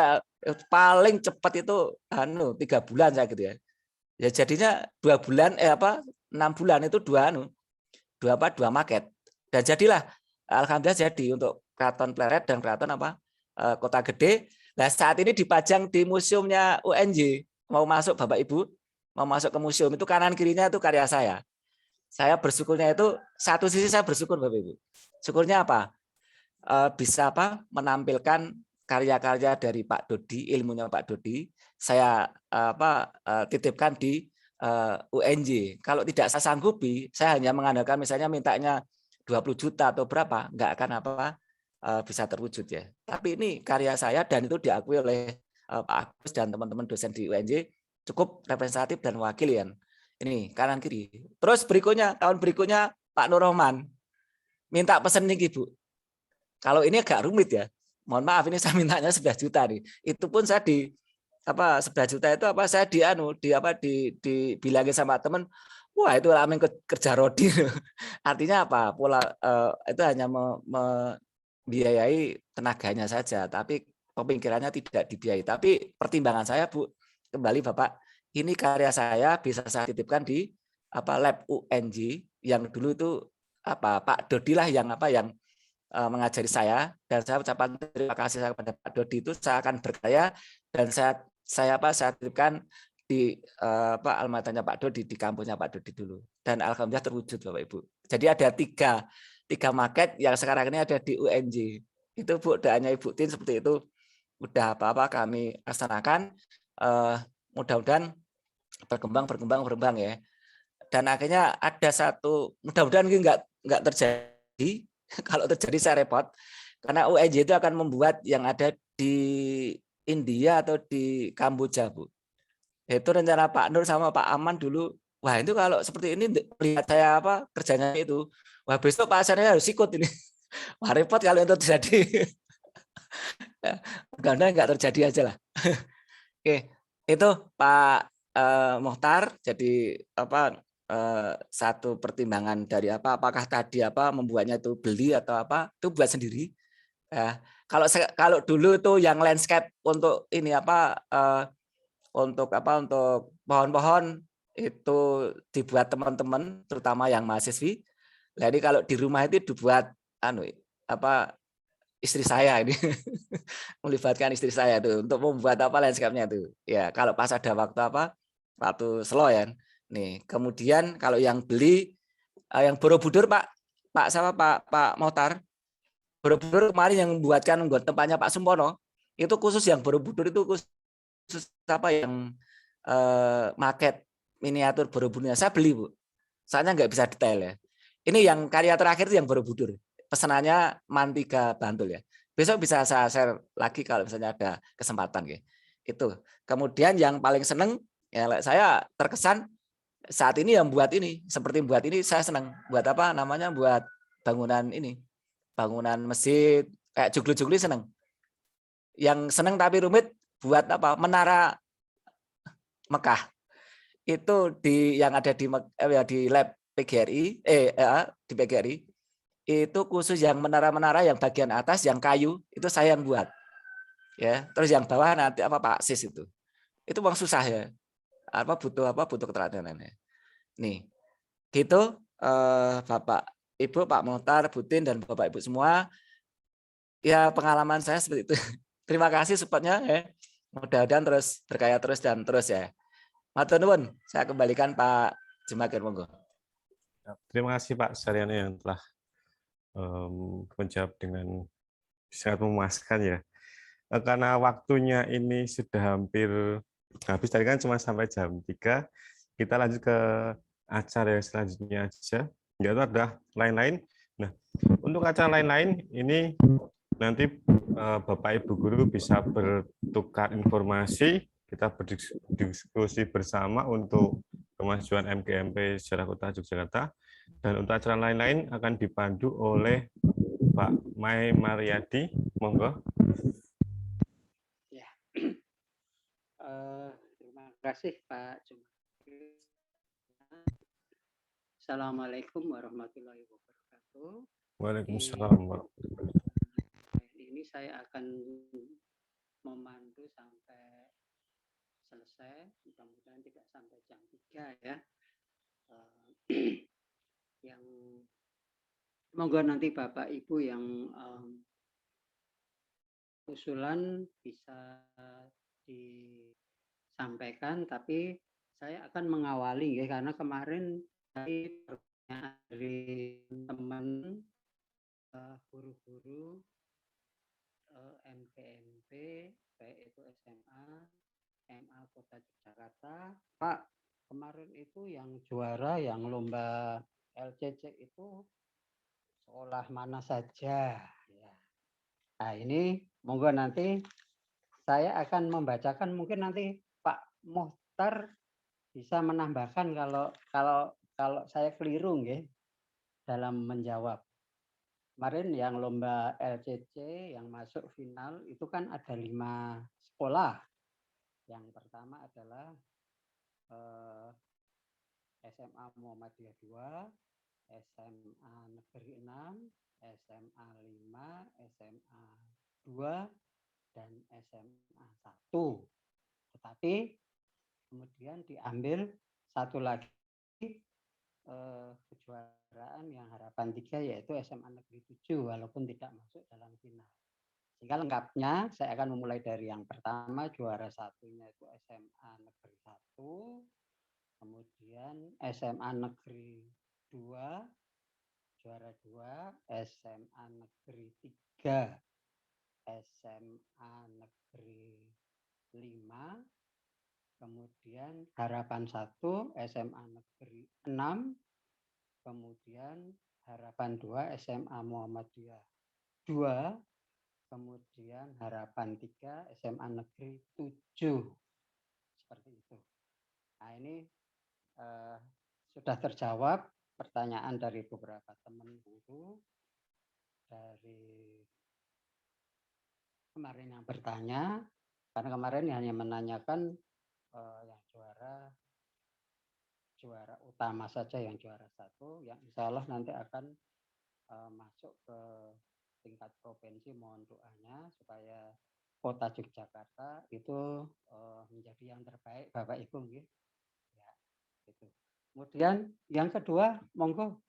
cepat itu 3 bulan saya gitu ya. Ya jadinya 2 bulan 6 bulan itu dua market. Dan jadilah alhamdulillah jadi untuk Keraton Pleret dan Keraton Kota Gede. Nah, saat ini dipajang di museumnya UNJ. Mau masuk Bapak Ibu, mau masuk ke museum itu kanan kirinya itu karya saya. Saya bersyukurnya itu satu sisi saya bersyukur Bapak Ibu. Syukurnya apa? Bisa menampilkan karya-karya dari Pak Dodi, ilmunya Pak Dodi. Saya titipkan di UNJ. Kalau tidak saya sanggupi, saya hanya mengandalkan misalnya mintanya 20 juta atau berapa, nggak akan bisa terwujud ya. Tapi ini karya saya dan itu diakui oleh Pak Agus dan teman-teman dosen di UNJ cukup representatif dan wakil ya. Ini kanan kiri. Terus tahun berikutnya Pak Nur Rahman minta pesan nih Bu. Kalau ini agak rumit ya. Mohon maaf ini saya mintanya 11 juta nih. Itu pun saya 11 juta itu saya dibilangin sama teman, wah itu amin kerja rodi. Artinya apa? Pola itu hanya membiayai tenaganya saja, tapi pemikirannya tidak dibiayai. Tapi pertimbangan saya Bu, kembali Bapak, ini karya saya bisa saya titipkan di lab UNJ yang dulu itu Pak Dodi lah yang mengajari saya, dan saya ucapkan terima kasih saya kepada Pak Dodi itu saya akan berkarya dan saya titipkan di almatanya Pak Dodi di kampusnya Pak Dodi dulu dan alhamdulillah terwujud Bapak Ibu. Jadi ada tiga market yang sekarang ini ada di UNJ. Itu Bu doanya Ibu Tin seperti itu udah kami laksanakan, mudah-mudahan berkembang ya. Dan akhirnya ada satu, mudah-mudahan ini nggak terjadi. Kalau terjadi saya repot, karena UNJ itu akan membuat yang ada di India atau di Kamboja, Bu. Itu rencana Pak Nur sama Pak Aman dulu. Wah itu kalau seperti ini lihat saya kerjanya itu, wah besok Pak Hasannya harus ikut ini. Wah repot kalau itu terjadi. Mudah-mudahan nggak terjadi aja lah. Oke, itu Pak Mohtar. Jadi satu pertimbangan dari apakah tadi membuatnya itu beli atau itu buat sendiri. Kalau dulu itu yang landscape untuk ini untuk pohon-pohon itu dibuat teman-teman, terutama yang mahasiswi. Jadi kalau di rumah itu dibuat istri saya ini melibatkan istri saya tuh untuk membuat landscape-nya tuh. Ya, kalau pas ada waktu slow ya. Nih, kemudian kalau yang beli yang Borobudur Pak Mohtar, Borobudur kemarin yang membuatkan tempatnya Pak Sumpono, itu khusus yang Borobudur itu khusus yang market miniatur Borobudurnya saya beli, Bu. Soalnya nggak bisa detail ya. Ini yang karya terakhir itu yang Borobudur. Pesanannya Mantiga Bantul ya. Besok bisa saya share lagi kalau misalnya ada kesempatan ya. Itu. Kemudian yang paling seneng ya saya terkesan saat ini yang buat ini, seperti buat ini saya senang. Buat buat bangunan masjid kayak joglo-joglo seneng. Yang seneng tapi rumit buat menara Mekah. Itu yang ada di lab PGRI di PGRI itu khusus yang menara-menara yang bagian atas yang kayu itu saya yang buat ya, terus yang bawah nanti Pak Sis itu bang susah ya, butuh keteladanan ya. Nih gitu Bapak Ibu, Pak Mohtar, Butin dan Bapak Ibu semua, ya pengalaman saya seperti itu. Terima kasih supportnya ya, mudah-mudahan terus berkaya terus dan terus ya. Matur nuwun, saya kembalikan Pak Jemager, monggo. Terima kasih Pak Saryono yang telah menjawab dengan sangat memuaskan ya. Karena waktunya ini sudah hampir habis, tadi kan cuma sampai jam 3, kita lanjut ke acara yang selanjutnya aja. Yaitu ada lain-lain. Nah, untuk acara lain-lain ini nanti Bapak Ibu Guru bisa bertukar informasi, kita berdiskusi bersama untuk kemajuan MGMP Sejarah Kota Yogyakarta. Dan untuk acara lain-lain akan dipandu oleh Pak Mai Mariadi, monggo. Ya. Terima kasih Pak Jumaker. Assalamualaikum warahmatullahi wabarakatuh. Waalaikumsalam warahmatullahi wabarakatuh. Ini saya akan memandu sampai selesai, mudah-mudahan tidak sampai jam 3 ya. Yang monggo nanti Bapak Ibu yang usulan bisa disampaikan, tapi saya akan mengawali ya, karena kemarin dari teman guru-guru MGMP baik itu SMA, MA Kota Yogyakarta, Pak, kemarin itu yang juara yang lomba LCC itu sekolah mana saja ya. Nah, ini monggo nanti saya akan membacakan, mungkin nanti Pak Mohtar bisa menambahkan kalau saya keliru nggih dalam menjawab. Kemarin yang lomba LCC yang masuk final itu kan ada 5 sekolah. Yang pertama adalah SMA Muhammadiyah 2, SMA Negeri 6, SMA 5, SMA 2, dan SMA 1. Tetapi kemudian diambil satu lagi kejuaraan yang harapan 3 yaitu SMA Negeri 7 walaupun tidak masuk dalam final. Sehingga lengkapnya saya akan memulai dari yang pertama, juara satunya itu SMA Negeri 1, kemudian SMA Negeri 2, juara 2, SMA Negeri 3, SMA Negeri 5, kemudian harapan 1 SMA Negeri 6, kemudian harapan 2 SMA Muhammadiyah 2, kemudian harapan 3 SMA Negeri 7. Seperti itu. Nah, ini sudah terjawab pertanyaan dari beberapa teman guru dari kemarin yang bertanya, karena kemarin hanya menanyakan yang juara utama saja, yang juara 1, yang insya Allah nanti akan masuk ke tingkat provinsi. Mohon doanya supaya Kota Yogyakarta itu menjadi yang terbaik, Bapak Ibu. Ya. Gitu. Kemudian yang kedua, monggo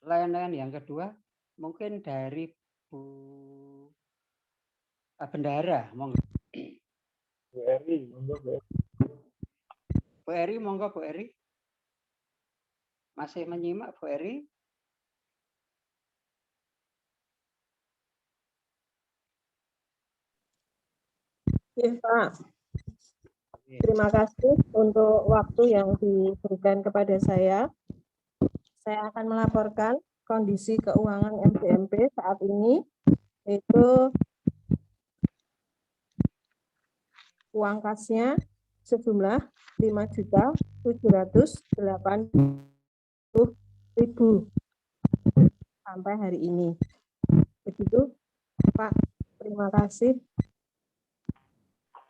layanan yang kedua mungkin dari Bu Bendahara, monggo. Bu Eri, monggo Bu Eri. Bu Eri, monggo Bu Eri. Masih menyimak Bu Eri? Ya, Pak. Terima kasih untuk waktu yang diberikan kepada saya. Saya akan melaporkan kondisi keuangan MGMP saat ini, yaitu uang kasnya sejumlah 5.780.000 sampai hari ini. Begitu, Pak. Terima kasih.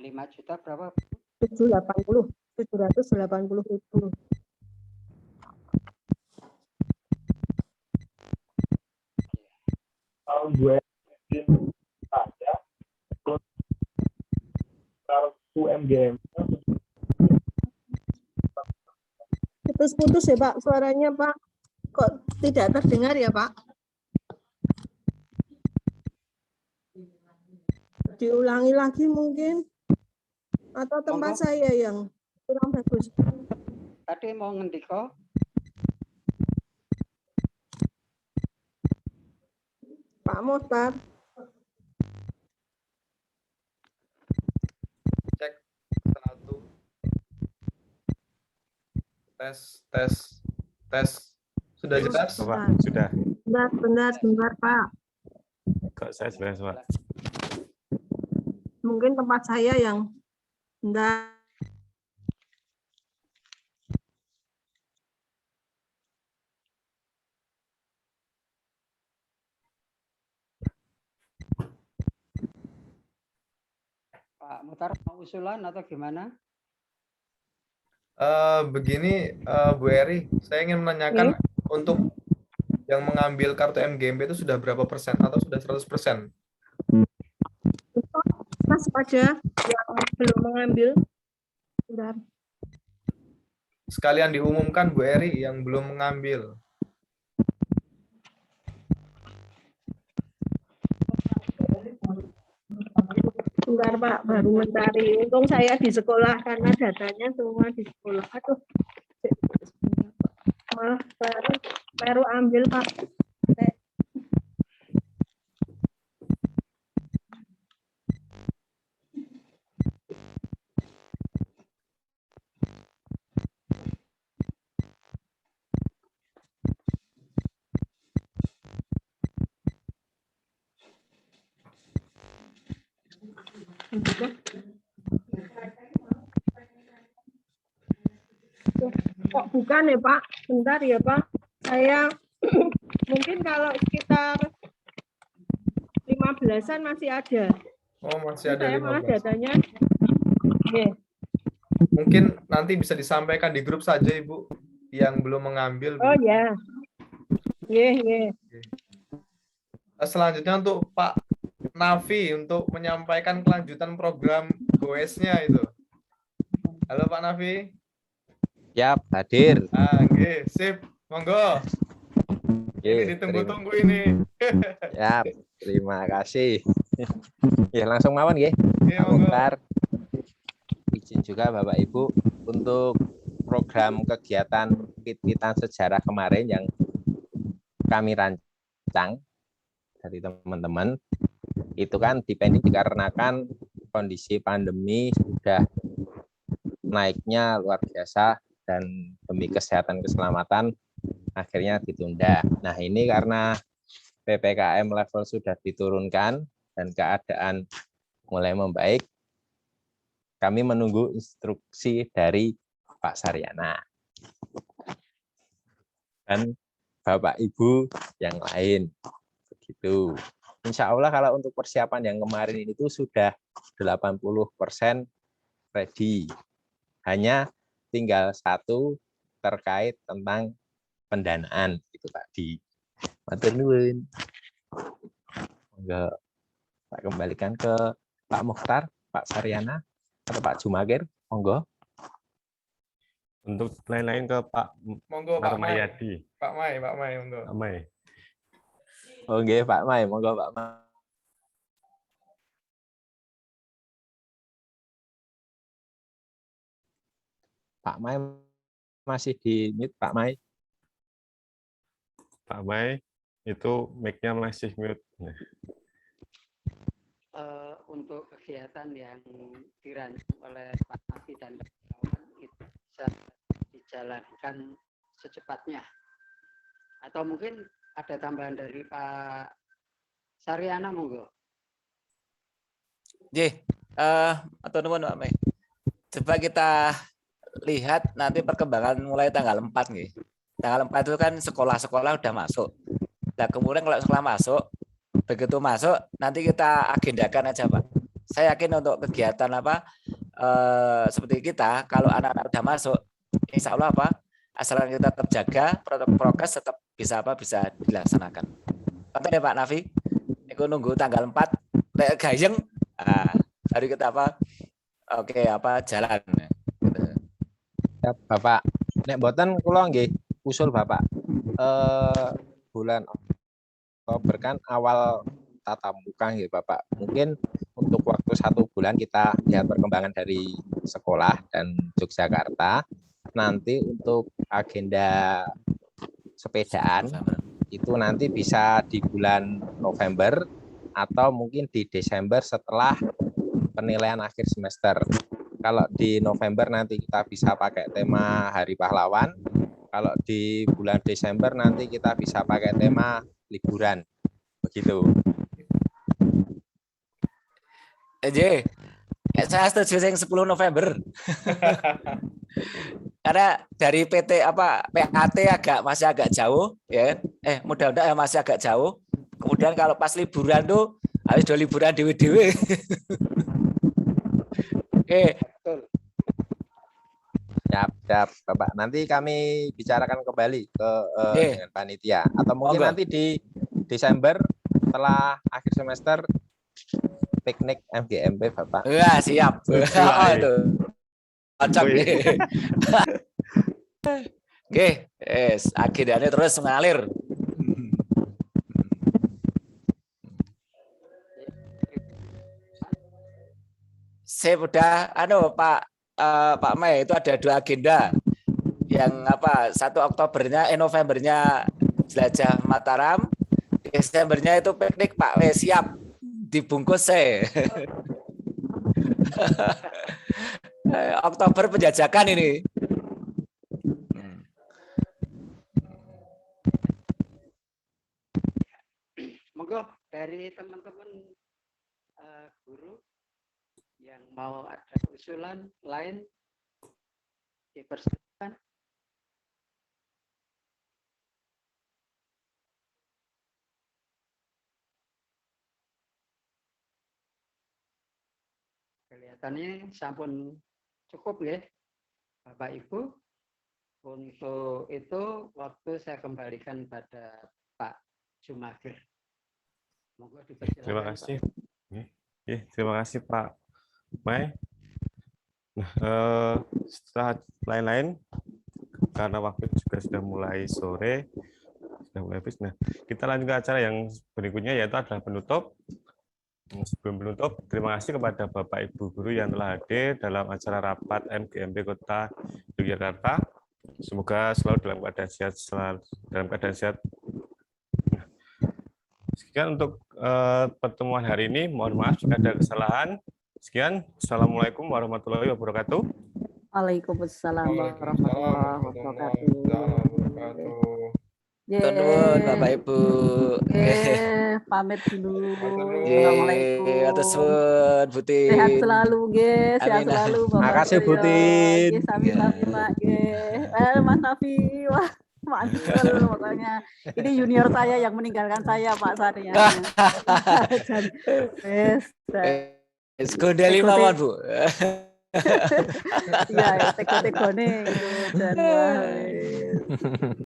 5 juta berapa? 780.000. Kalau gue saja kartu MGM Putus-putus ya Pak, suaranya Pak. Kok tidak terdengar ya Pak? Diulangi lagi mungkin. Atau tempat Monggo. saya yang kurang bagus. Tadi mau ngendiko? Pak Mohtar. Cek 1. Tes. Sudah jelas? Bapak, sudah. Bentar Pak. Kok saya jelas, Pak? Mungkin tempat saya yang bentar. Pak Mutar mau usulan atau gimana? Begini, Bu Eri, saya ingin menanyakan untuk yang mengambil kartu MGMP itu sudah berapa persen atau sudah 100%? Mas pada yang belum mengambil. Bentar. Sekalian diumumkan Bu Eri yang belum mengambil. Bentar Pak, baru mencari. Untung saya di sekolah karena datanya semua di sekolah. Aduh. Malah baru ambil Pak. Kok bukan ya Pak? Bentar ya Pak. Saya mungkin kalau sekitar 15-an masih ada. Oh, masih ada Saya malah 15. datanya. Yeah. Mungkin nanti bisa disampaikan di grup saja Ibu yang belum mengambil. Oh ya. Yeah. Selanjutnya untuk Pak Nafi untuk menyampaikan kelanjutan program GOES-nya itu. Halo Pak Nafi. Siap, hadir. Oke, sip. Monggo. Ini ditunggu-tunggu ini. Siap, terima kasih. Ya, langsung mawon nggih. Iya, Pak monggo. Mukhtar. Izin juga Bapak Ibu untuk program kegiatan Pit-Pitan Sejarah kemarin yang kami rancang dari teman-teman. Itu kan dipending dikarenakan kondisi pandemi sudah naiknya luar biasa dan demi kesehatan keselamatan akhirnya ditunda. Nah, ini karena PPKM level sudah diturunkan dan keadaan mulai membaik, kami menunggu instruksi dari Pak Saryana dan Bapak Ibu yang lain. Begitu. Insya Allah kalau untuk persiapan yang kemarin itu sudah 80% ready. Hanya tinggal satu terkait tentang pendanaan itu tadi. Matur nuwun. Enggak, Pak kembalikan ke Pak Mukhtar, Pak Saryana, atau Pak Jumagir. Monggo. Untuk lain-lain ke Pak Monggo Pak Mai. Marmayadi. Pak Mai, monggo. Pak Mai. Oke, Pak Mai, monggo Pak Mai. Pak Mai masih di mute, Pak Mai. Pak Mai, itu mic-nya masih mute. Untuk kegiatan yang dirancang oleh Pak Nafi dan kawan itu bisa dijalankan secepatnya. Atau mungkin ada tambahan dari Pak Saryana, monggo. Atau nuwun Pak Mai. Coba kita lihat nanti perkembangan mulai tanggal 4 nih. Tanggal 4 itu kan sekolah-sekolah udah masuk. Nah, kemudian kalau sekolah masuk, begitu masuk nanti kita agendakan aja Pak. Saya yakin untuk kegiatan seperti kita, kalau anak-anak udah masuk, insya Allah asalkan kita tetap jaga protokol prokes tetap bisa dilaksanakan. Contoh ya Pak Nafi, aku nunggu tanggal 4 gayeng, hari kita jalan. Ya, Bapak. Nek mboten kula nggih usul Bapak. Bulan Oktober kan awal tatap muka nggih Bapak. Mungkin untuk waktu 1 bulan kita lihat perkembangan dari sekolah dan Yogyakarta. Nanti untuk agenda sepedaan itu nanti bisa di bulan November atau mungkin di Desember setelah penilaian akhir semester. Kalau di November nanti kita bisa pakai tema Hari Pahlawan. Kalau di bulan Desember nanti kita bisa pakai tema liburan. Begitu. Saya setuju yang 10 November. Karena dari PAT masih agak jauh ya. Mudah-mudahan masih agak jauh. Kemudian kalau pas liburan tuh harus do liburan dewe-dewe. Siap, Bapak. Nanti kami bicarakan kembali dengan panitia. Atau mungkin nanti di Desember setelah akhir semester piknik MGMP, Bapak. Ya, siap. Itu. Cocok nih. Oke, agendanya terus mengalir. Saya udah Pak Mai itu ada 2 agenda. Yang 1 Oktobernya Novembernya jelajah Mataram, Desembernya itu piknik Pak. Siap dibungkus saya. Oktober penjajakan ini. Monggo dari teman-teman guru yang mau ada usulan lain dipersilakan. Kelihatannya sampun cukup ya, Bapak Ibu. Untuk itu waktu saya kembalikan pada Pak Jumagir. Monggo dipersilakan. Terima kasih. Terima kasih Pak Mai. Nah, setelah lain-lain, karena waktu juga sudah mulai sore, sudah mulai habis. Nah, kita lanjut ke acara yang berikutnya, yaitu adalah penutup. Sebelum penutup, terima kasih kepada Bapak Ibu Guru yang telah hadir dalam acara rapat MGMP Kota Yogyakarta. Semoga selalu dalam keadaan sehat. Nah, sekian untuk pertemuan hari ini. Mohon maaf jika ada kesalahan. Sekian. Assalamualaikum warahmatullahi wabarakatuh. Waalaikumsalam warahmatullahi wabarakatuh. Tuan Bapak Ibu. Pamit dulu. Assalamualaikum. Atas suwun, Buti. Sehat selalu, sehat selalu Bapak. Makasih, Butin. Sami-sami, Pak. Mas Nafi, wah, mantul pokoknya. Ini junior saya yang meninggalkan saya, Pak Sarya. Gondeli mawon, Bu. Iya, teko-tekone.